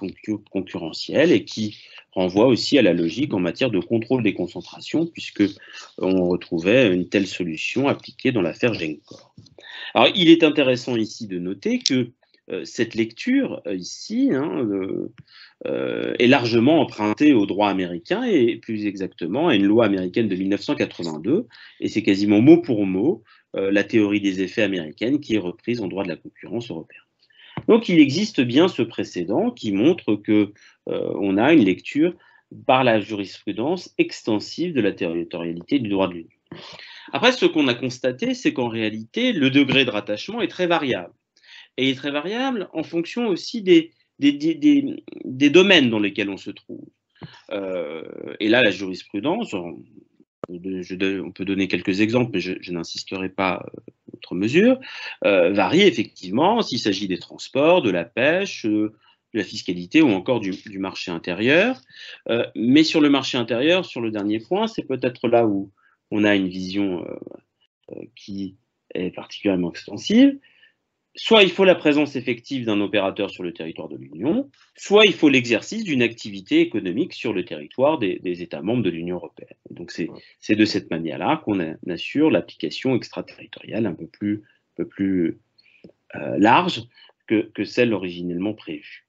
concurrentielles et qui renvoie aussi à la logique en matière de contrôle des concentrations, puisque on retrouvait une telle solution appliquée dans l'affaire Gencor. Alors, il est intéressant ici de noter que cette lecture ici est largement empruntée au droit américain et plus exactement à une loi américaine de 1982, et c'est quasiment mot pour mot la théorie des effets américaine qui est reprise en droit de la concurrence européen. Donc il existe bien ce précédent qui montre que on a une lecture par la jurisprudence extensive de la territorialité du droit de l'Union. Après, ce qu'on a constaté, c'est qu'en réalité, le degré de rattachement est très variable. Et il est très variable en fonction aussi des domaines dans lesquels on se trouve. Et là, la jurisprudence, on peut donner quelques exemples, mais je n'insisterai pas outre mesure, varie effectivement s'il s'agit des transports, de la pêche, de la fiscalité ou encore du marché intérieur. Mais sur le marché intérieur, sur le dernier point, c'est peut-être là où on a une vision qui est particulièrement extensive. Soit il faut la présence effective d'un opérateur sur le territoire de l'Union, soit il faut l'exercice d'une activité économique sur le territoire des États membres de l'Union européenne. Donc c'est de cette manière-là qu'on assure l'application extraterritoriale un peu plus large que celle originellement prévue.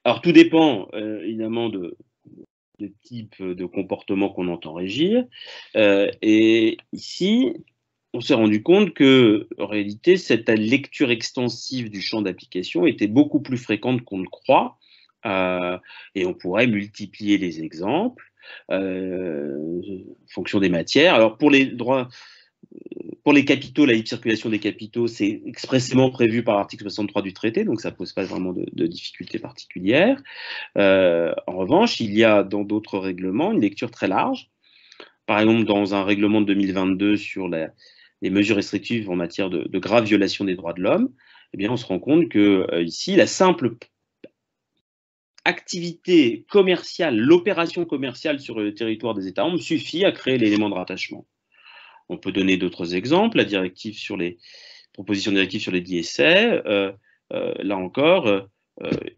Alors tout dépend évidemment de type de comportement qu'on entend régir. Et ici, on s'est rendu compte que, en réalité, cette lecture extensive du champ d'application était beaucoup plus fréquente qu'on ne le croit, et on pourrait multiplier les exemples en fonction des matières. Alors, pour les droits, pour les capitaux, la libre circulation des capitaux, c'est expressément prévu par l'article 63 du traité, donc ça ne pose pas vraiment de difficultés particulières. En revanche, il y a dans d'autres règlements une lecture très large. Par exemple, dans un règlement de 2022 sur les mesures restrictives en matière de graves violations des droits de l'homme, eh bien, on se rend compte que ici, la simple activité commerciale, l'opération commerciale sur le territoire des États membres suffit à créer l'élément de rattachement. On peut donner d'autres exemples, la directive sur les propositions directive sur les DSA, là encore,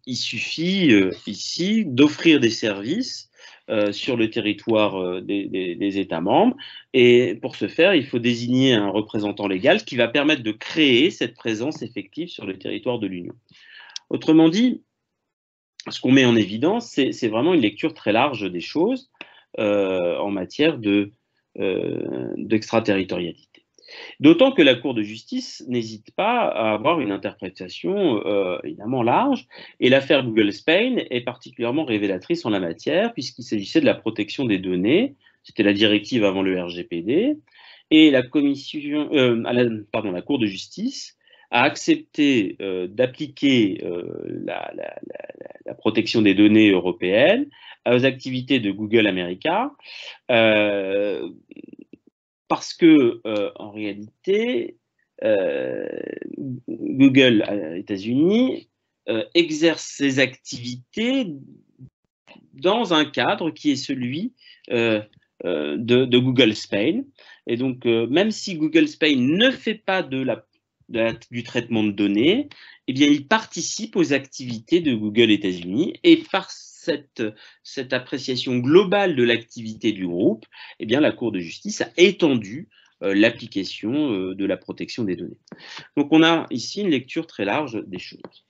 il suffit ici d'offrir des services sur le territoire des États membres. Et pour ce faire, il faut désigner un représentant légal qui va permettre de créer cette présence effective sur le territoire de l'Union. Autrement dit, ce qu'on met en évidence, c'est vraiment une lecture très large des choses en matière d'extraterritorialité. D'autant que la Cour de justice n'hésite pas à avoir une interprétation évidemment large, et l'affaire Google Spain est particulièrement révélatrice en la matière, puisqu'il s'agissait de la protection des données, c'était la directive avant le RGPD, et la Cour de justice a accepté d'appliquer la protection des données européennes aux activités de Google America, parce que, en réalité, Google États-Unis exerce ses activités dans un cadre qui est celui de Google Spain. Et donc, même si Google Spain ne fait pas du traitement de données, eh bien, il participe aux activités de Google États-Unis, et par cette appréciation globale de l'activité du groupe, eh bien, la Cour de justice a étendu l'application de la protection des données. Donc, on a ici une lecture très large des choses.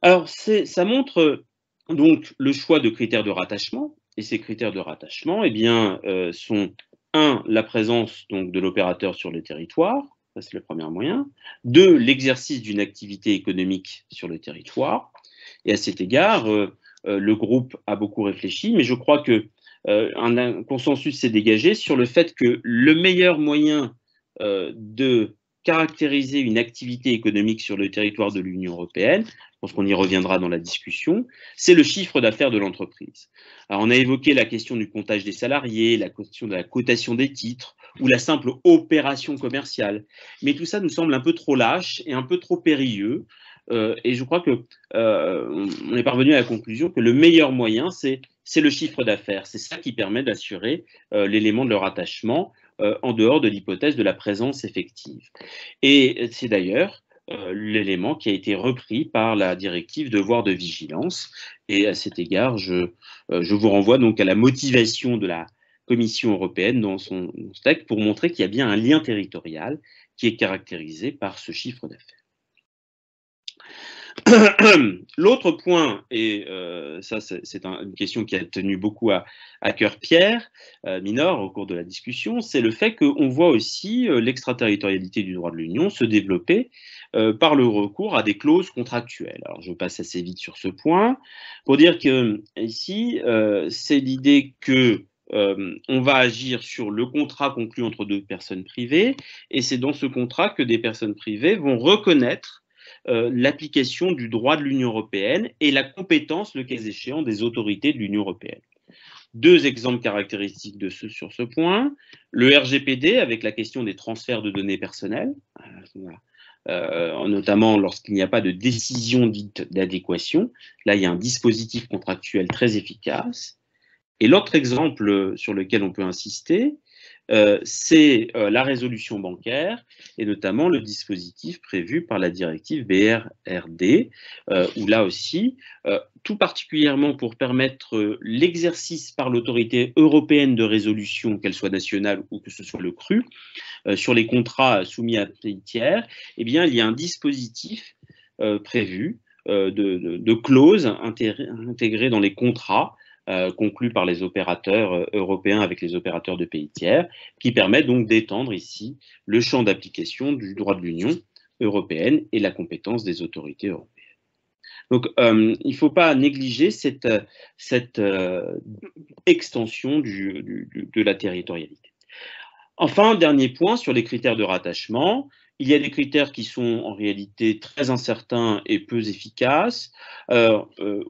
Alors, ça montre donc le choix de critères de rattachement, et ces critères de rattachement eh bien, sont 1. La présence donc, de l'opérateur sur le territoire, ça c'est le premier moyen. 2. L'exercice d'une activité économique sur le territoire. Et à cet égard, le groupe a beaucoup réfléchi, mais je crois que un consensus s'est dégagé sur le fait que le meilleur moyen de caractériser une activité économique sur le territoire de l'Union européenne, je pense qu'on y reviendra dans la discussion, c'est le chiffre d'affaires de l'entreprise. Alors, on a évoqué la question du comptage des salariés, la question de la cotation des titres ou la simple opération commerciale. Mais tout ça nous semble un peu trop lâche et un peu trop périlleux. Et je crois que on est parvenu à la conclusion que le meilleur moyen, c'est le chiffre d'affaires. C'est ça qui permet d'assurer l'élément de leur attachement en dehors de l'hypothèse de la présence effective. Et c'est d'ailleurs l'élément qui a été repris par la directive devoir de vigilance. Et à cet égard, je vous renvoie donc à la motivation de la Commission européenne dans son texte pour montrer qu'il y a bien un lien territorial qui est caractérisé par ce chiffre d'affaires. L'autre point, et ça c'est une question qui a tenu beaucoup à cœur Pierre Minor au cours de la discussion, c'est le fait qu'on voit aussi l'extraterritorialité du droit de l'Union se développer par le recours à des clauses contractuelles. Alors je passe assez vite sur ce point pour dire que ici c'est l'idée que on va agir sur le contrat conclu entre deux personnes privées, et c'est dans ce contrat que des personnes privées vont reconnaître l'application du droit de l'Union européenne et la compétence, le cas échéant, des autorités de l'Union européenne. Deux exemples caractéristiques sur ce point. Le RGPD, avec la question des transferts de données personnelles, notamment lorsqu'il n'y a pas de décision dite d'adéquation. Là, il y a un dispositif contractuel très efficace. Et l'autre exemple sur lequel on peut insister, c'est la résolution bancaire et notamment le dispositif prévu par la directive BRRD, où là aussi, tout particulièrement pour permettre l'exercice par l'autorité européenne de résolution, qu'elle soit nationale ou que ce soit le CRU, sur les contrats soumis à pays tiers, eh bien, il y a un dispositif prévu de clauses intégrées dans les contrats conclus par les opérateurs européens avec les opérateurs de pays tiers, qui permet donc d'étendre ici le champ d'application du droit de l'Union européenne et la compétence des autorités européennes. Donc, il ne faut pas négliger cette extension de la territorialité. Enfin, dernier point sur les critères de rattachement. Il y a des critères qui sont en réalité très incertains et peu efficaces,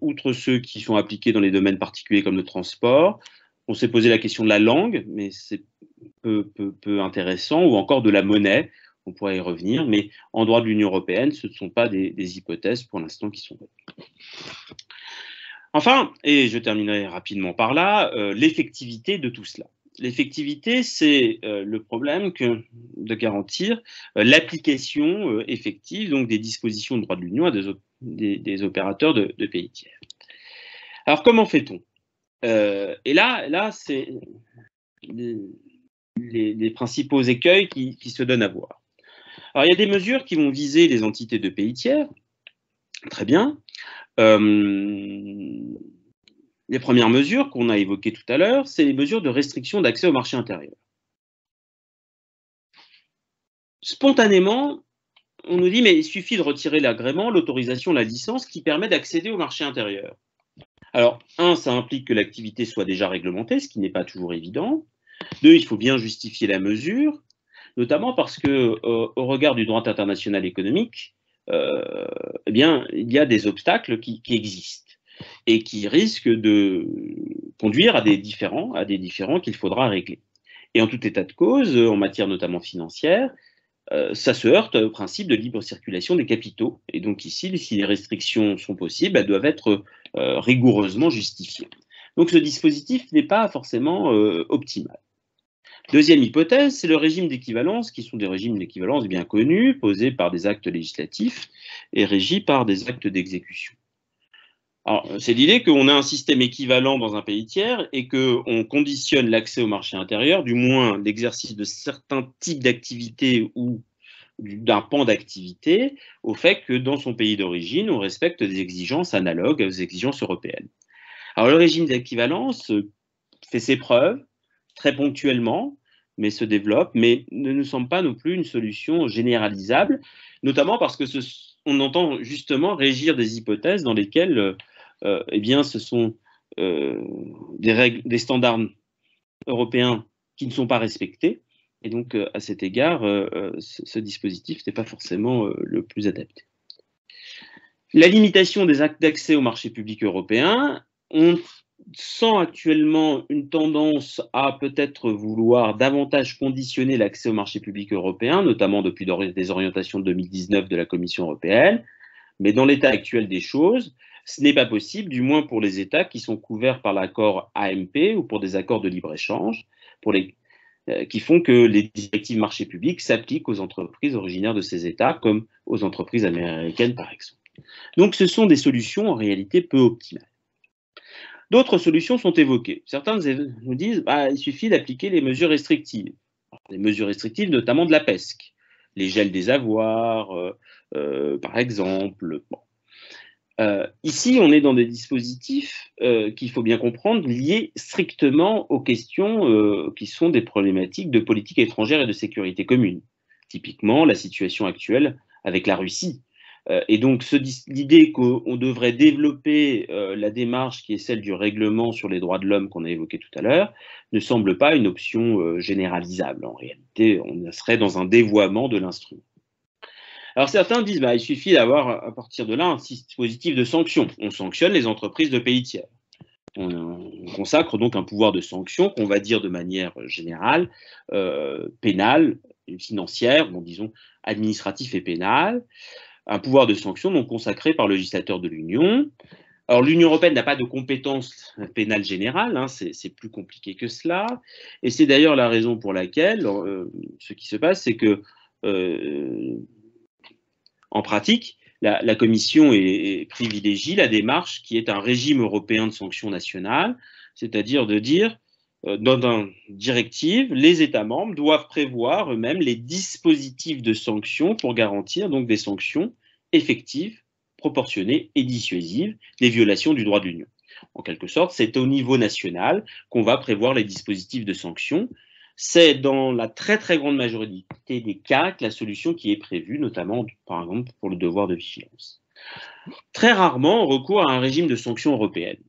outre ceux qui sont appliqués dans les domaines particuliers comme le transport. On s'est posé la question de la langue, mais c'est peu intéressant, ou encore de la monnaie, on pourrait y revenir, mais en droit de l'Union européenne, ce ne sont pas des hypothèses pour l'instant qui sont bonnes. Enfin, et je terminerai rapidement par là, l'effectivité de tout cela. L'effectivité, c'est le problème de garantir l'application effective donc, des dispositions de droit de l'Union à des opérateurs de pays tiers. Alors, comment fait-on? Et là c'est les principaux écueils qui se donnent à voir. Alors, il y a des mesures qui vont viser les entités de pays tiers. Très bien. Les premières mesures qu'on a évoquées tout à l'heure, c'est les mesures de restriction d'accès au marché intérieur. Spontanément, on nous dit, mais il suffit de retirer l'agrément, l'autorisation, la licence qui permet d'accéder au marché intérieur. Alors, ça implique que l'activité soit déjà réglementée, ce qui n'est pas toujours évident. 2, il faut bien justifier la mesure, notamment parce que, au regard du droit international économique, eh bien, il y a des obstacles qui existent et qui risquent de conduire à des différends qu'il faudra régler. Et en tout état de cause, en matière notamment financière, ça se heurte au principe de libre circulation des capitaux. Et donc ici, si les restrictions sont possibles, elles doivent être rigoureusement justifiées. Donc ce dispositif n'est pas forcément optimal. Deuxième hypothèse, c'est le régime d'équivalence, qui sont des régimes d'équivalence bien connus, posés par des actes législatifs et régis par des actes d'exécution. Alors, c'est l'idée qu'on a un système équivalent dans un pays tiers et qu'on conditionne l'accès au marché intérieur, du moins l'exercice de certains types d'activités ou d'un pan d'activité, au fait que dans son pays d'origine, on respecte des exigences analogues aux exigences européennes. Alors, le régime d'équivalence fait ses preuves très ponctuellement, mais se développe, mais ne nous semble pas non plus une solution généralisable, notamment parce que on entend justement régir des hypothèses dans lesquelles eh bien, ce sont des règles, des standards européens qui ne sont pas respectés. Et donc, à cet égard, ce dispositif n'est pas forcément le plus adapté. La limitation des actes d'accès au marché public européen, on sent actuellement une tendance à peut-être vouloir davantage conditionner l'accès au marché public européen, notamment depuis des orientations de 2019 de la Commission européenne. Mais dans l'état actuel des choses, ce n'est pas possible, du moins pour les États qui sont couverts par l'accord AMP ou pour des accords de libre-échange, qui font que les directives marché public s'appliquent aux entreprises originaires de ces États, comme aux entreprises américaines, par exemple. Donc, ce sont des solutions en réalité peu optimales. D'autres solutions sont évoquées. Certains nous disent il suffit d'appliquer les mesures restrictives. Les mesures restrictives, notamment de la PESC, les gels des avoirs, par exemple. Bon. Ici, on est dans des dispositifs qu'il faut bien comprendre liés strictement aux questions qui sont des problématiques de politique étrangère et de sécurité commune. Typiquement, la situation actuelle avec la Russie. Et donc, l'idée qu'on devrait développer la démarche qui est celle du règlement sur les droits de l'homme qu'on a évoqué tout à l'heure ne semble pas une option généralisable. En réalité, on serait dans un dévoiement de l'instrument. Alors certains disent il suffit d'avoir à partir de là un dispositif de sanction. On sanctionne les entreprises de pays tiers. On consacre donc un pouvoir de sanction qu'on va dire de manière générale pénale, financière, disons administratif et pénal, un pouvoir de sanction donc consacré par le législateur de l'Union. Alors l'Union européenne n'a pas de compétences pénales générales, c'est plus compliqué que cela, et c'est d'ailleurs la raison pour laquelle ce qui se passe, c'est que en pratique, la Commission privilégie la démarche qui est un régime européen de sanctions nationales, c'est-à-dire de dire, dans une directive, les États membres doivent prévoir eux-mêmes les dispositifs de sanctions pour garantir donc des sanctions effectives, proportionnées et dissuasives des violations du droit de l'Union. En quelque sorte, c'est au niveau national qu'on va prévoir les dispositifs de sanctions. C'est dans la très très grande majorité des cas que la solution qui est prévue, notamment par exemple pour le devoir de vigilance. Très rarement, on recourt à un régime de sanctions européennes.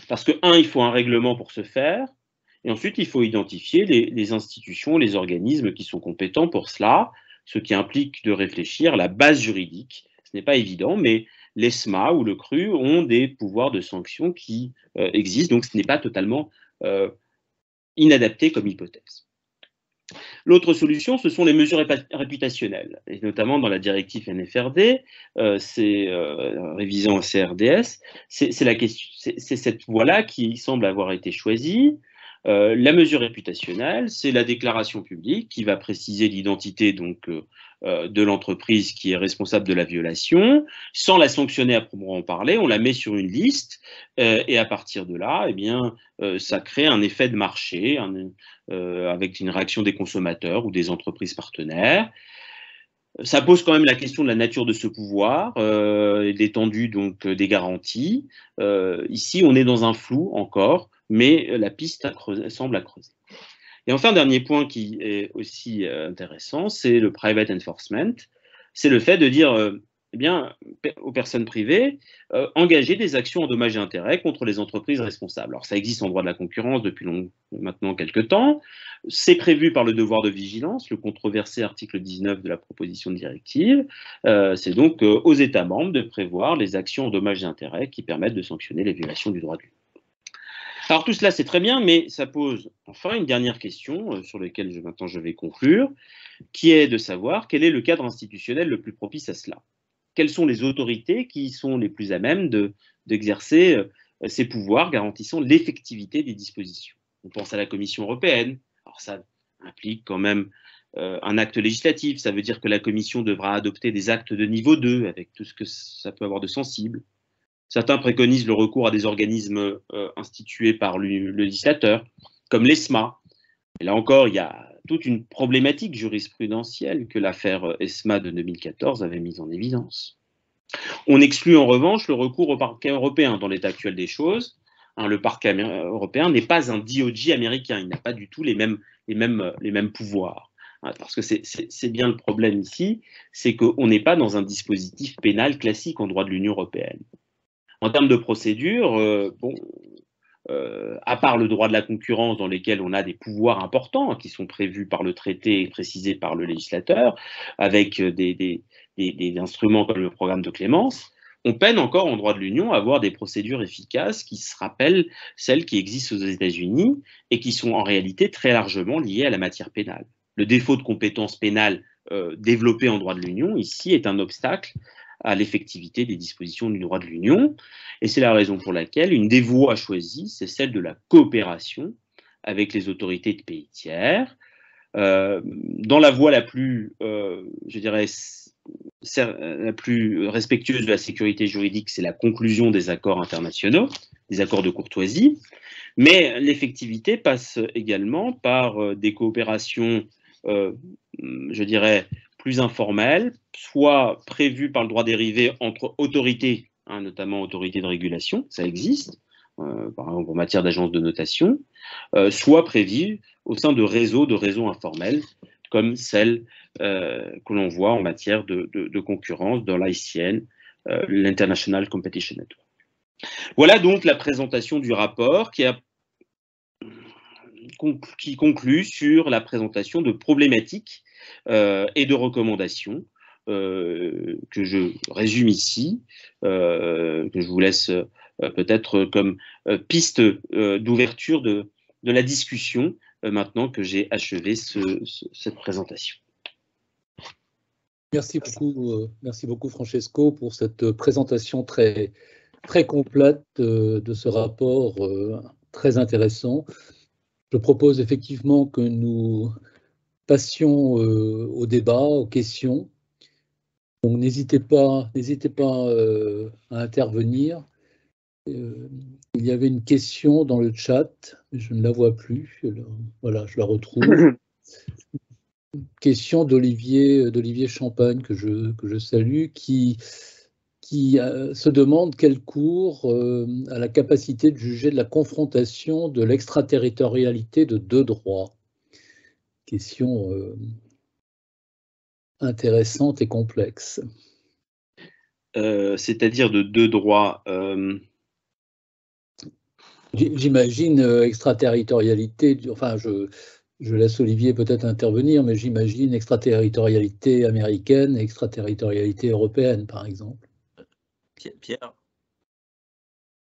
Parce que, il faut un règlement pour ce faire, et ensuite il faut identifier les institutions, les organismes qui sont compétents pour cela, ce qui implique de réfléchir à la base juridique. Ce n'est pas évident, mais l'ESMA ou le CRU ont des pouvoirs de sanctions qui existent, donc ce n'est pas totalement inadapté comme hypothèse. L'autre solution, ce sont les mesures réputationnelles, et notamment dans la directive NFRD, c'est révisant CRDS, c'est cette voie-là qui semble avoir été choisie. La mesure réputationnelle, c'est la déclaration publique qui va préciser l'identité donc de l'entreprise qui est responsable de la violation, sans la sanctionner à proprement parler, on la met sur une liste et à partir de là, ça crée un effet de marché avec une réaction des consommateurs ou des entreprises partenaires. Ça pose quand même la question de la nature de ce pouvoir et de l'étendue donc des garanties. Ici, on est dans un flou encore, mais la piste semble à creuser. Et enfin, dernier point qui est aussi intéressant, c'est le private enforcement. C'est le fait de dire, aux personnes privées, engager des actions en dommages et intérêts contre les entreprises responsables. Alors, ça existe en droit de la concurrence depuis maintenant quelques temps. C'est prévu par le devoir de vigilance, le controversé article 19 de la proposition de directive. C'est donc aux États membres de prévoir les actions en dommages et intérêts qui permettent de sanctionner les violations du droit de l'Union. Alors tout cela c'est très bien, mais ça pose enfin une dernière question sur laquelle maintenant je vais conclure, qui est de savoir quel est le cadre institutionnel le plus propice à cela. Quelles sont les autorités qui sont les plus à même d'exercer ces pouvoirs garantissant l'effectivité des dispositions. On pense à la Commission européenne. Alors ça implique quand même un acte législatif. Ça veut dire que la Commission devra adopter des actes de niveau 2 avec tout ce que ça peut avoir de sensible. Certains préconisent le recours à des organismes institués par le législateur, comme l'ESMA. Et là encore, il y a toute une problématique jurisprudentielle que l'affaire ESMA de 2014 avait mise en évidence. On exclut en revanche le recours au parquet européen dans l'état actuel des choses. Le parquet européen n'est pas un DOJ américain, il n'a pas du tout les mêmes pouvoirs. Parce que c'est bien le problème ici, c'est qu'on n'est pas dans un dispositif pénal classique en droit de l'Union européenne. En termes de procédure, à part le droit de la concurrence dans lequel on a des pouvoirs importants qui sont prévus par le traité et précisés par le législateur, avec des instruments comme le programme de clémence, on peine encore en droit de l'Union à avoir des procédures efficaces qui se rappellent celles qui existent aux États-Unis et qui sont en réalité très largement liées à la matière pénale. Le défaut de compétences pénales développées en droit de l'Union, ici, est un obstacle à l'effectivité des dispositions du droit de l'Union. Et c'est la raison pour laquelle une des voies choisies, c'est celle de la coopération avec les autorités de pays tiers. Dans la voie la plus, la plus respectueuse de la sécurité juridique, c'est la conclusion des accords internationaux, des accords de courtoisie. Mais l'effectivité passe également par des coopérations, plus informelles, soit prévues par le droit dérivé entre autorités hein, notamment autorité de régulation, ça existe, par exemple en matière d'agence de notation, soit prévues au sein de réseaux informels, comme celles que l'on voit en matière de concurrence dans l'ICN, l'International Competition Network. Voilà donc la présentation du rapport qui conclut sur la présentation de problématiques et de recommandations que je résume ici, que je vous laisse peut-être comme piste d'ouverture de la discussion maintenant que j'ai achevé cette présentation. Merci beaucoup Francesco pour cette présentation très complète de ce rapport très intéressant. Je propose effectivement que nous passions au débat, aux questions. Donc n'hésitez pas à intervenir. Il y avait une question dans le chat, mais je ne la vois plus. Voilà, je la retrouve. Question d'Olivier Champagne que je salue, qui se demande quel cours a la capacité de juger de la confrontation de l'extraterritorialité de deux droits. Question intéressante et complexe. C'est-à-dire de deux droits. J'imagine extraterritorialité, enfin je laisse Olivier peut-être intervenir, mais j'imagine extraterritorialité américaine et extraterritorialité européenne, par exemple. Pierre,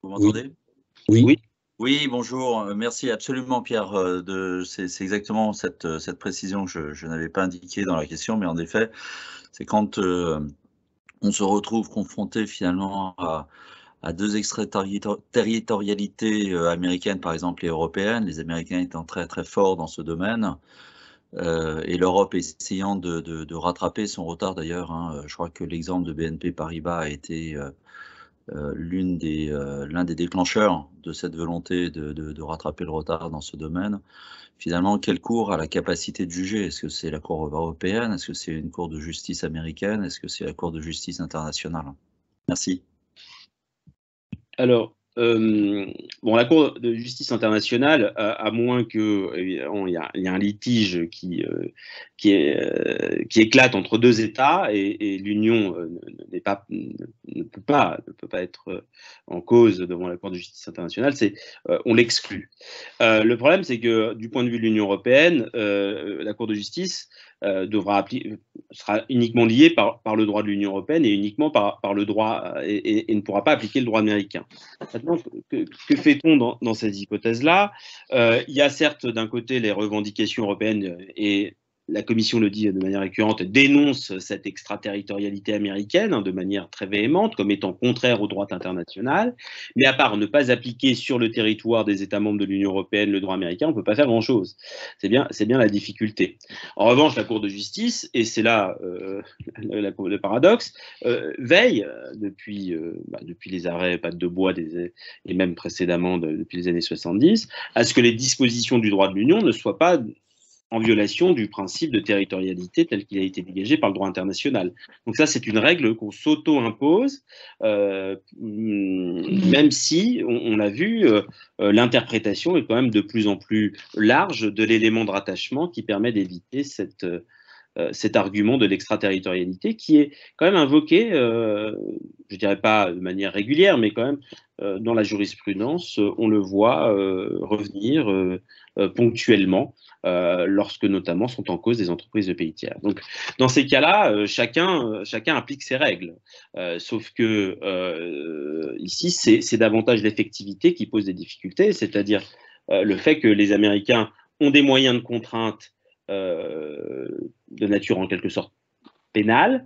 vous m'entendez? Oui. Oui, bonjour. Merci absolument, Pierre. C'est exactement cette précision que je n'avais pas indiquée dans la question, mais en effet, c'est quand on se retrouve confronté finalement à deux extraterritorialités américaines, par exemple, et européennes, les Américains étant très très forts dans ce domaine, et l'Europe essayant de rattraper son retard d'ailleurs. Hein. Je crois que l'exemple de BNP Paribas a été l'un des déclencheurs de cette volonté de rattraper le retard dans ce domaine. Finalement, quelle cour a la capacité de juger? Est-ce que c'est la Cour européenne? Est-ce que c'est une Cour de justice américaine? Est-ce que c'est la Cour de justice internationale? Merci. Alors, bon, la Cour de justice internationale, à moins que évidemment, il y a un litige qui éclate entre deux États et l'Union ne peut pas être en cause devant la Cour de justice internationale, on l'exclut. Le problème, c'est que du point de vue de l'Union européenne, la Cour de justice sera uniquement liée par le droit de l'Union européenne et uniquement par le droit et ne pourra pas appliquer le droit américain. Maintenant, que fait-on dans ces hypothèses-là? Il y a certes d'un côté les revendications européennes et la Commission le dit de manière récurrente, dénonce cette extraterritorialité américaine de manière très véhémente comme étant contraire au droit international, mais à part ne pas appliquer sur le territoire des États membres de l'Union européenne le droit américain, on ne peut pas faire grand-chose. C'est bien la difficulté. En revanche, la Cour de justice, et c'est là le paradoxe, veille depuis les arrêts Pattes de Bois et même précédemment depuis les années 70, à ce que les dispositions du droit de l'Union ne soient pas en violation du principe de territorialité tel qu'il a été dégagé par le droit international. Donc ça, c'est une règle qu'on s'auto-impose, même si, on l'a vu, l'interprétation est quand même de plus en plus large de l'élément de rattachement qui permet d'éviter cet argument de l'extraterritorialité qui est quand même invoqué, je dirais pas de manière régulière, mais quand même dans la jurisprudence, on le voit revenir ponctuellement lorsque notamment sont en cause des entreprises de pays tiers. Donc dans ces cas-là, chacun applique ses règles, sauf que ici c'est davantage l'effectivité qui pose des difficultés, c'est-à-dire le fait que les Américains ont des moyens de contrainte de nature en quelque sorte pénale,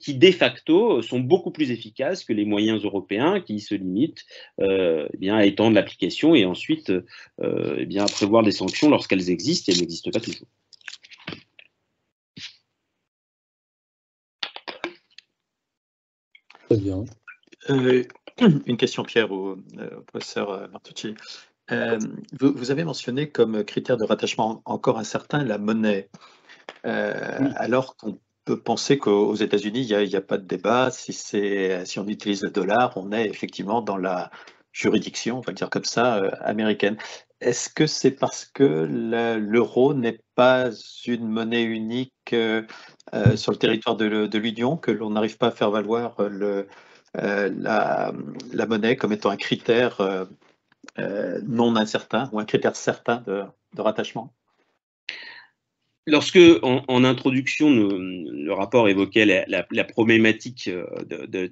qui de facto sont beaucoup plus efficaces que les moyens européens qui se limitent à étendre l'application et ensuite à prévoir des sanctions lorsqu'elles existent et elles n'existent pas toujours. Très bien. Une question, Pierre, au professeur Martucci. Vous avez mentionné comme critère de rattachement encore incertain la monnaie, alors qu'on peut penser qu'aux États-Unis, il n'y a pas de débat. Si on utilise le dollar, on est effectivement dans la juridiction, on va le dire comme ça, américaine. Est-ce que c'est parce que l'euro n'est pas une monnaie unique sur le territoire de l'Union que l'on n'arrive pas à faire valoir la monnaie comme étant un critère non incertain ou un critère certain de rattachement? Lorsque, en introduction, le rapport évoquait la problématique de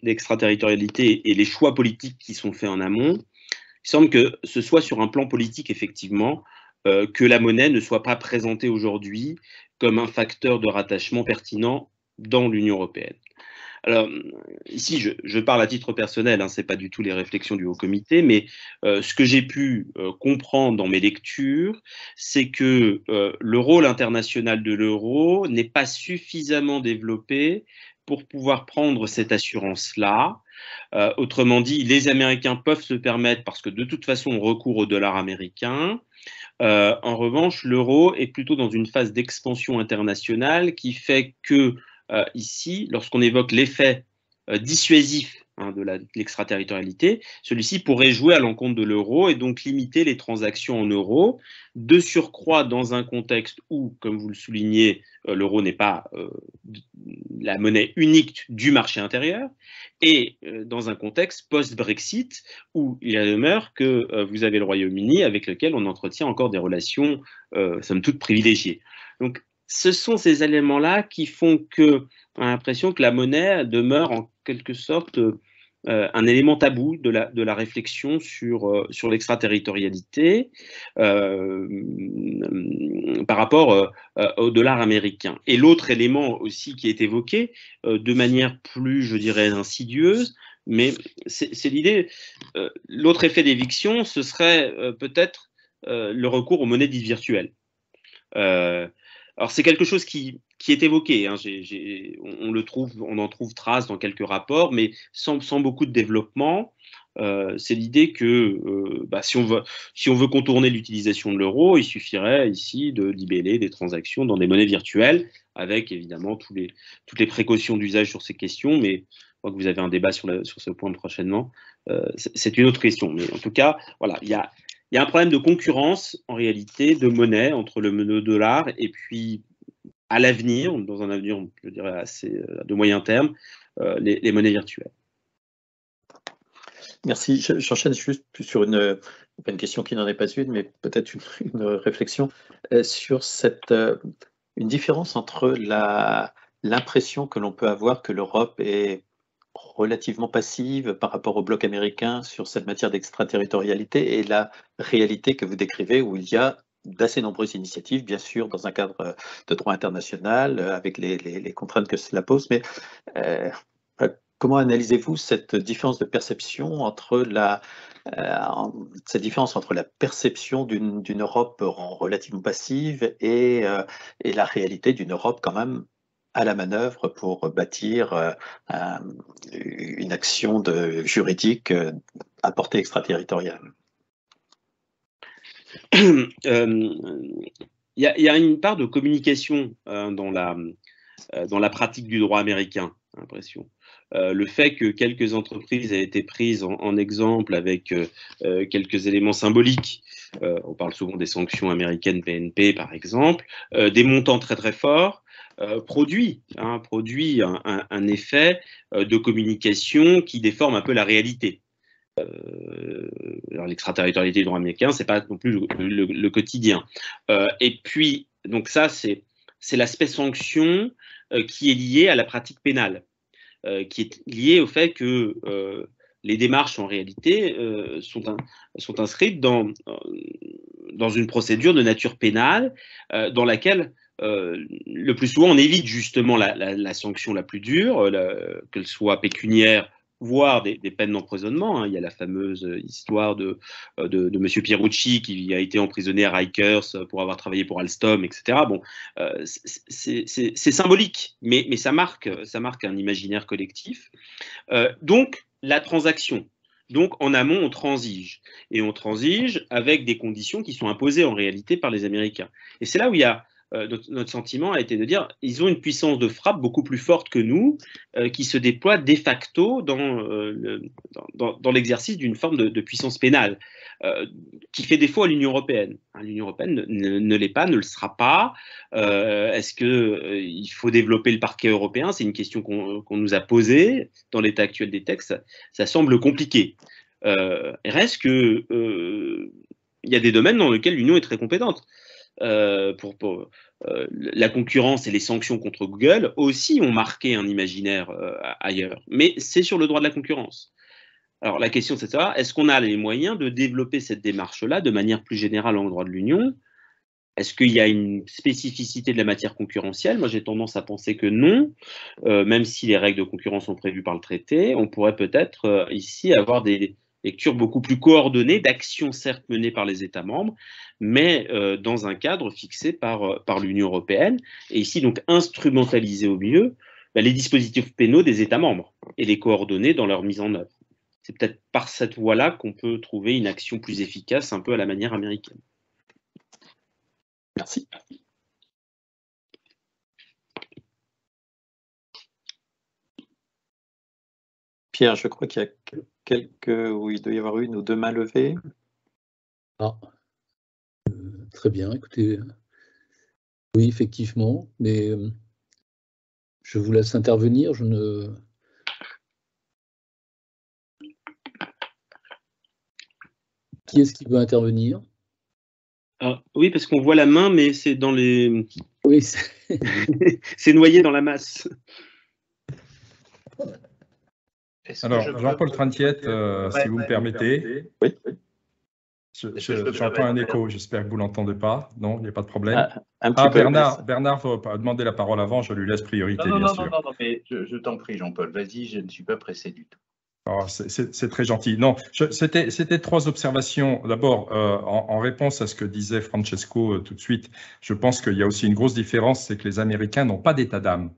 l'extraterritorialité et les choix politiques qui sont faits en amont, il semble que ce soit sur un plan politique, effectivement, que la monnaie ne soit pas présentée aujourd'hui comme un facteur de rattachement pertinent dans l'Union européenne. Alors, ici, je parle à titre personnel, hein, ce n'est pas du tout les réflexions du Haut Comité, mais ce que j'ai pu comprendre dans mes lectures, c'est que le rôle international de l'euro n'est pas suffisamment développé pour pouvoir prendre cette assurance-là. Autrement dit, les Américains peuvent se permettre, parce que de toute façon, on recourt au dollar américain. En revanche, l'euro est plutôt dans une phase d'expansion internationale qui fait que ici, lorsqu'on évoque l'effet dissuasif de l'extraterritorialité, celui-ci pourrait jouer à l'encontre de l'euro et donc limiter les transactions en euros, de surcroît dans un contexte où, comme vous le soulignez, l'euro n'est pas la monnaie unique du marché intérieur, et dans un contexte post-Brexit où il demeure que vous avez le Royaume-Uni avec lequel on entretient encore des relations, somme toute, privilégiées. Donc, ce sont ces éléments-là qui font qu'on a l'impression que la monnaie demeure en quelque sorte un élément tabou de la réflexion sur l'extraterritorialité par rapport au dollar américain. Et l'autre élément aussi qui est évoqué de manière plus, je dirais, insidieuse, mais c'est l'idée, l'autre effet d'éviction, ce serait peut-être le recours aux monnaies dites virtuelles. Alors c'est quelque chose qui est évoqué, hein. On en trouve trace dans quelques rapports, mais sans beaucoup de développement. C'est l'idée que si on veut contourner l'utilisation de l'euro, il suffirait ici de libeller des transactions dans des monnaies virtuelles, avec évidemment toutes les précautions d'usage sur ces questions, mais je crois que vous avez un débat sur ce point prochainement. C'est une autre question, mais en tout cas, voilà, il y a un problème de concurrence, en réalité, de monnaie entre le dollar et puis, à l'avenir, dans un avenir, je dirais, assez de moyen terme, les monnaies virtuelles. Merci. J'enchaîne juste sur une question qui n'en est pas une, mais peut-être une réflexion sur une différence entre l'impression que l'on peut avoir que l'Europe est relativement passive par rapport au bloc américain sur cette matière d'extraterritorialité et la réalité que vous décrivez où il y a d'assez nombreuses initiatives, bien sûr, dans un cadre de droit international, avec les contraintes que cela pose, mais comment analysez-vous cette différence de perception entre cette différence entre la perception d'une Europe relativement passive et la réalité d'une Europe quand même à la manœuvre pour bâtir une action juridique à portée extraterritoriale? Il y a une part de communication dans la pratique du droit américain, j'ai l'impression. Le fait que quelques entreprises aient été prises en exemple avec quelques éléments symboliques, on parle souvent des sanctions américaines BNP par exemple, des montants très très forts, produit un effet de communication qui déforme un peu la réalité. L'extraterritorialité du droit américain, c'est pas non plus le quotidien. Et puis, donc ça, c'est l'aspect sanction qui est lié à la pratique pénale, qui est lié au fait que les démarches, en réalité, sont inscrites dans une procédure de nature pénale dans laquelle le plus souvent, on évite justement la sanction la plus dure, qu'elle soit pécuniaire, voire des peines d'emprisonnement. Hein. Il y a la fameuse histoire de M. Pierucci qui a été emprisonné à Rikers pour avoir travaillé pour Alstom, etc. Bon, c'est symbolique, mais ça marque un imaginaire collectif. Donc, la transaction. Donc, en amont, on transige. Et on transige avec des conditions qui sont imposées en réalité par les Américains. Et c'est là où il y a notre sentiment a été de dire ils ont une puissance de frappe beaucoup plus forte que nous, qui se déploie de facto dans l'exercice d'une forme de puissance pénale, qui fait défaut à l'Union européenne. L'Union européenne ne l'est pas, ne le sera pas. Est-ce qu'il faut développer le parquet européen? C'est une question qu'on nous a posée dans l'état actuel des textes. Ça semble compliqué. Il reste que il y a des domaines dans lesquels l'Union est très compétente. La concurrence et les sanctions contre Google aussi ont marqué un imaginaire ailleurs. Mais c'est sur le droit de la concurrence. Alors la question c'est ça, est-ce qu'on a les moyens de développer cette démarche-là de manière plus générale en droit de l'Union? Est-ce qu'il y a une spécificité de la matière concurrentielle? Moi j'ai tendance à penser que non, même si les règles de concurrence sont prévues par le traité, on pourrait peut-être ici avoir des lecture beaucoup plus coordonnée d'actions certes menées par les États membres, mais dans un cadre fixé par l'Union européenne, et ici donc instrumentaliser au mieux les dispositifs pénaux des États membres et les coordonner dans leur mise en œuvre. C'est peut-être par cette voie-là qu'on peut trouver une action plus efficace, un peu à la manière américaine. Merci. Pierre, je crois qu'il y a où il doit y avoir une ou deux mains levées. Ah, très bien, écoutez. Oui, effectivement, mais je vous laisse intervenir. Qui est-ce qui veut intervenir? Oui, parce qu'on voit la main, mais c'est dans les... Oui, c'est noyé dans la masse. Alors, Jean-Paul Trentiette, si vous me permettez. Oui. J'entends un écho, j'espère que vous ne l'entendez pas. Non, il n'y a pas de problème. Un petit peu, Bernard va demander la parole avant, je lui laisse priorité, bien sûr. Non, mais je t'en prie, Jean-Paul, vas-y, je ne suis pas pressé du tout. C'est très gentil. Non, c'était trois observations. D'abord, en réponse à ce que disait Francesco tout de suite, je pense qu'il y a aussi une grosse différence, c'est que les Américains n'ont pas d'état d'âme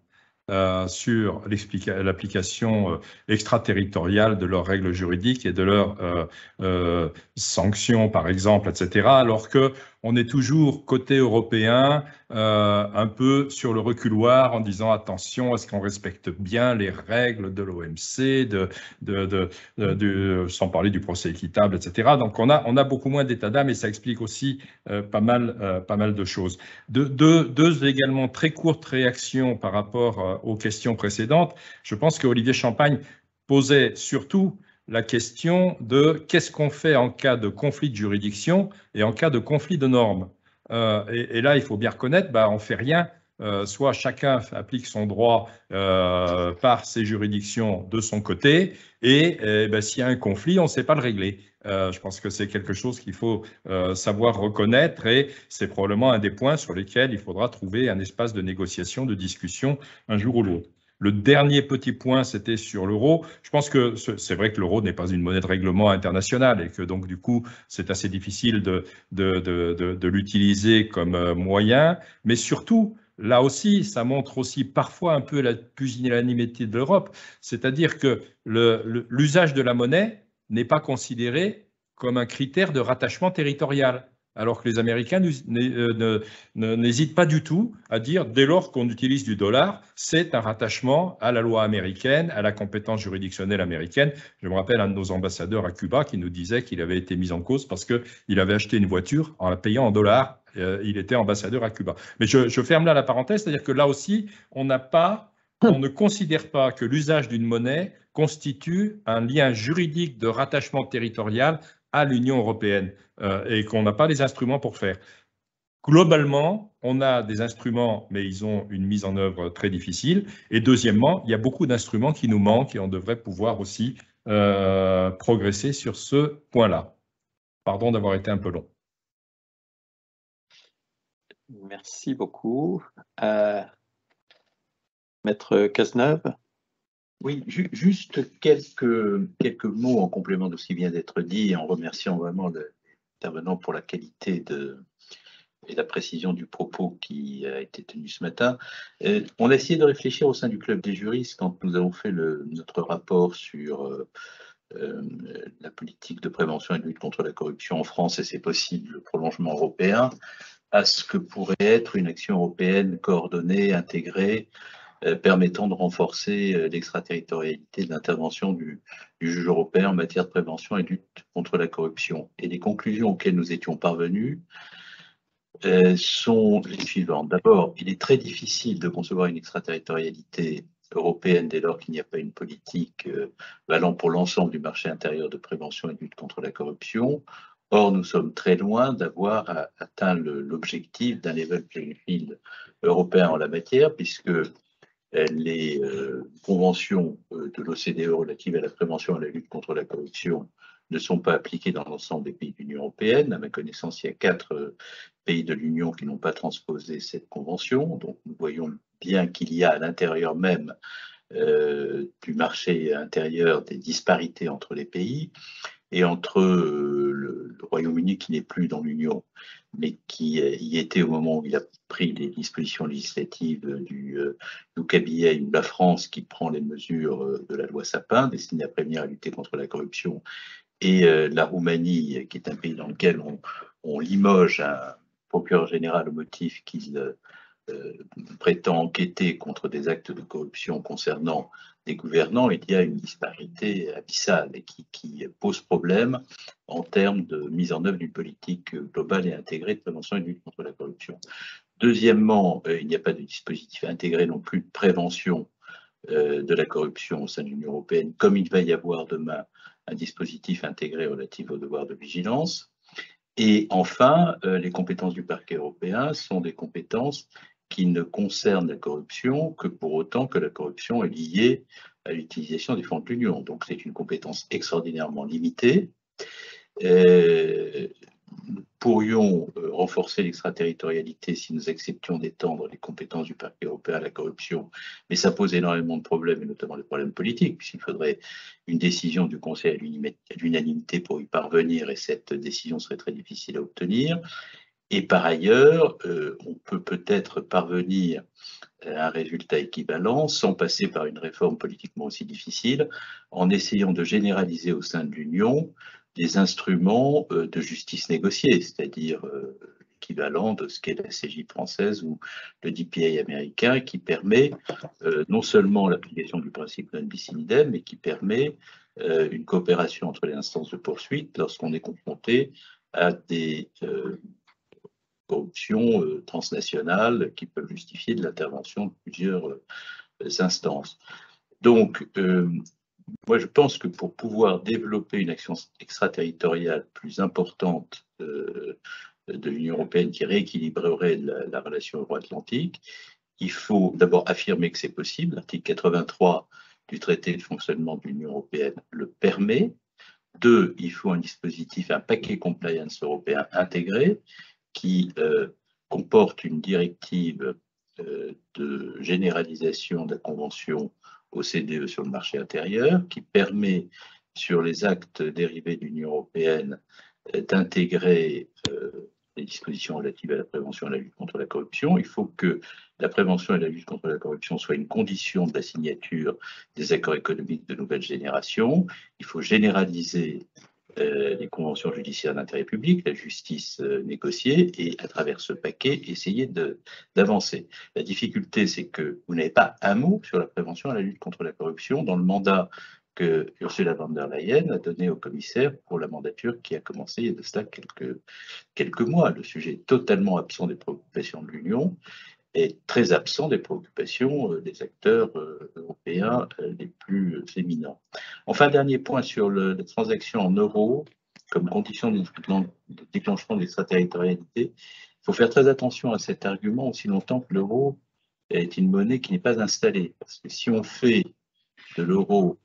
sur l'application extraterritoriale de leurs règles juridiques et de leurs sanctions, par exemple, etc. Alors que on est toujours côté européen, un peu sur le reculoir en disant attention, est-ce qu'on respecte bien les règles de l'OMC, sans parler du procès équitable, etc. Donc on a beaucoup moins d'état d'âme et ça explique aussi pas mal de choses. Deux également très courtes réactions par rapport aux questions précédentes. Je pense qu'Olivier Champagne posait surtout la question de qu'est-ce qu'on fait en cas de conflit de juridiction et en cas de conflit de normes. Et là, il faut bien reconnaître, on ne fait rien. Soit chacun applique son droit par ses juridictions de son côté, et s'il y a un conflit, on ne sait pas le régler. Je pense que c'est quelque chose qu'il faut savoir reconnaître, et c'est probablement un des points sur lesquels il faudra trouver un espace de négociation, de discussion un jour ou l'autre. Le dernier petit point, c'était sur l'euro. Je pense que c'est vrai que l'euro n'est pas une monnaie de règlement internationale et que donc du coup, c'est assez difficile de l'utiliser comme moyen. Mais surtout, là aussi, ça montre aussi parfois un peu la pusillanimité de l'Europe. C'est-à-dire que l'usage de la monnaie n'est pas considéré comme un critère de rattachement territorial. Alors que les Américains n'hésitent pas du tout à dire, dès lors qu'on utilise du dollar, c'est un rattachement à la loi américaine, à la compétence juridictionnelle américaine. Je me rappelle un de nos ambassadeurs à Cuba qui nous disait qu'il avait été mis en cause parce qu'il avait acheté une voiture en la payant en dollars. Il était ambassadeur à Cuba. Mais je ferme là la parenthèse, c'est-à-dire que là aussi, on ne considère pas que l'usage d'une monnaie constitue un lien juridique de rattachement territorial à l'Union européenne et qu'on n'a pas les instruments pour faire. Globalement, on a des instruments, mais ils ont une mise en œuvre très difficile. Et deuxièmement, il y a beaucoup d'instruments qui nous manquent et on devrait pouvoir aussi progresser sur ce point-là. Pardon d'avoir été un peu long. Merci beaucoup. Maître Cazeneuve. Oui, juste quelques mots en complément de ce qui vient d'être dit, en remerciant vraiment l'intervenant pour la qualité et la précision du propos qui a été tenu ce matin. On a essayé de réfléchir au sein du Club des juristes quand nous avons fait notre rapport sur la politique de prévention et de lutte contre la corruption en France, et c'est possible le prolongement européen. à ce que pourrait être une action européenne coordonnée, intégrée, permettant de renforcer l'extraterritorialité de l'intervention du juge européen en matière de prévention et de lutte contre la corruption. Et les conclusions auxquelles nous étions parvenus sont les suivantes. D'abord, il est très difficile de concevoir une extraterritorialité européenne dès lors qu'il n'y a pas une politique valant pour l'ensemble du marché intérieur de prévention et de lutte contre la corruption. Or, nous sommes très loin d'avoir atteint l'objectif d'un level playing field européen en la matière, puisque les conventions de l'OCDE relatives à la prévention et à la lutte contre la corruption ne sont pas appliquées dans l'ensemble des pays de l'Union européenne. À ma connaissance, il y a 4 pays de l'Union qui n'ont pas transposé cette convention. Donc, nous voyons bien qu'il y a à l'intérieur même du marché intérieur des disparités entre les pays et entre le Royaume-Uni qui n'est plus dans l'Union, mais qui y était au moment où il a pris les dispositions législatives du cabinet, ou la France qui prend les mesures de la loi Sapin destinées à prévenir et à lutter contre la corruption, et la Roumanie qui est un pays dans lequel on limoge un procureur général au motif qu'il prétend enquêter contre des actes de corruption concernant des gouvernants, il y a une disparité abyssale et qui pose problème en termes de mise en œuvre d'une politique globale et intégrée de prévention et de lutte contre la corruption. Deuxièmement, il n'y a pas de dispositif intégré non plus de prévention de la corruption au sein de l'Union européenne, comme il va y avoir demain un dispositif intégré relatif au devoir de vigilance. Et enfin, les compétences du parquet européen sont des compétences qui ne concernent la corruption que pour autant que la corruption est liée à l'utilisation des fonds de l'Union. Donc c'est une compétence extraordinairement limitée. Nous pourrions renforcer l'extraterritorialité si nous acceptions d'étendre les compétences du parquet européen à la corruption, mais ça pose énormément de problèmes, et notamment des problèmes politiques, puisqu'il faudrait une décision du Conseil à l'unanimité pour y parvenir, et cette décision serait très difficile à obtenir. Et par ailleurs, on peut peut-être parvenir à un résultat équivalent sans passer par une réforme politiquement aussi difficile, en essayant de généraliser au sein de l'Union des instruments de justice négociée, c'est-à-dire l'équivalent de ce qu'est la CJ française ou le DPA américain, qui permet non seulement l'application du principe non bis in idem, mais qui permet une coopération entre les instances de poursuite lorsqu'on est confronté à des corruptions transnationales qui peuvent justifier de l'intervention de plusieurs instances. Donc, moi, je pense que pour pouvoir développer une action extraterritoriale plus importante de l'Union européenne qui rééquilibrerait la relation euro-atlantique, il faut d'abord affirmer que c'est possible. L'article 83 du traité de fonctionnement de l'Union européenne le permet. 2, il faut un dispositif, un paquet compliance européen intégré qui comporte une directive de généralisation de la convention OCDE sur le marché intérieur, qui permet sur les actes dérivés de l'Union européenne d'intégrer les dispositions relatives à la prévention et à la lutte contre la corruption. Il faut que la prévention et la lutte contre la corruption soient une condition de la signature des accords économiques de nouvelle génération. Il faut généraliser les conventions judiciaires d'intérêt public, la justice négociée, et à travers ce paquet, essayer d'avancer. La difficulté, c'est que vous n'avez pas un mot sur la prévention et la lutte contre la corruption dans le mandat que Ursula von der Leyen a donné au commissaire pour la mandature qui a commencé il y a de cela quelques mois. Le sujet est totalement absent des préoccupations de l'Union et très absent des préoccupations des acteurs européens les plus éminents. Enfin, dernier point sur les transactions en euros comme condition de déclenchement de l'extraterritorialité. Il faut faire très attention à cet argument aussi longtemps que l'euro est une monnaie qui n'est pas installée. Parce que si on fait de l'euro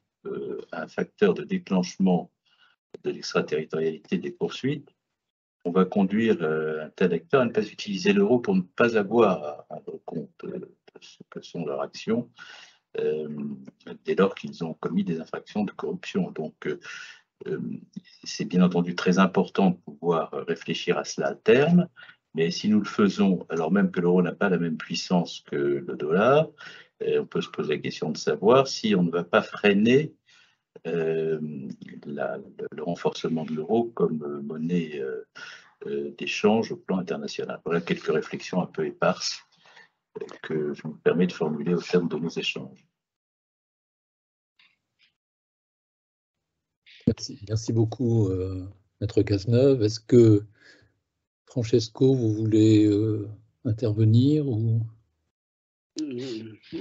un facteur de déclenchement de l'extraterritorialité des poursuites, on va conduire un tel acteur à ne pas utiliser l'euro pour ne pas avoir à rendre compte de ce que sont leurs actions dès lors qu'ils ont commis des infractions de corruption. Donc, c'est bien entendu très important de pouvoir réfléchir à cela à terme, mais si nous le faisons, alors même que l'euro n'a pas la même puissance que le dollar, on peut se poser la question de savoir si on ne va pas freiner le renforcement de l'euro comme monnaie d'échange au plan international. Voilà quelques réflexions un peu éparses que je me permets de formuler au terme de nos échanges. Merci beaucoup, Maître Cazeneuve. Est-ce que, Francesco, vous voulez intervenir ou...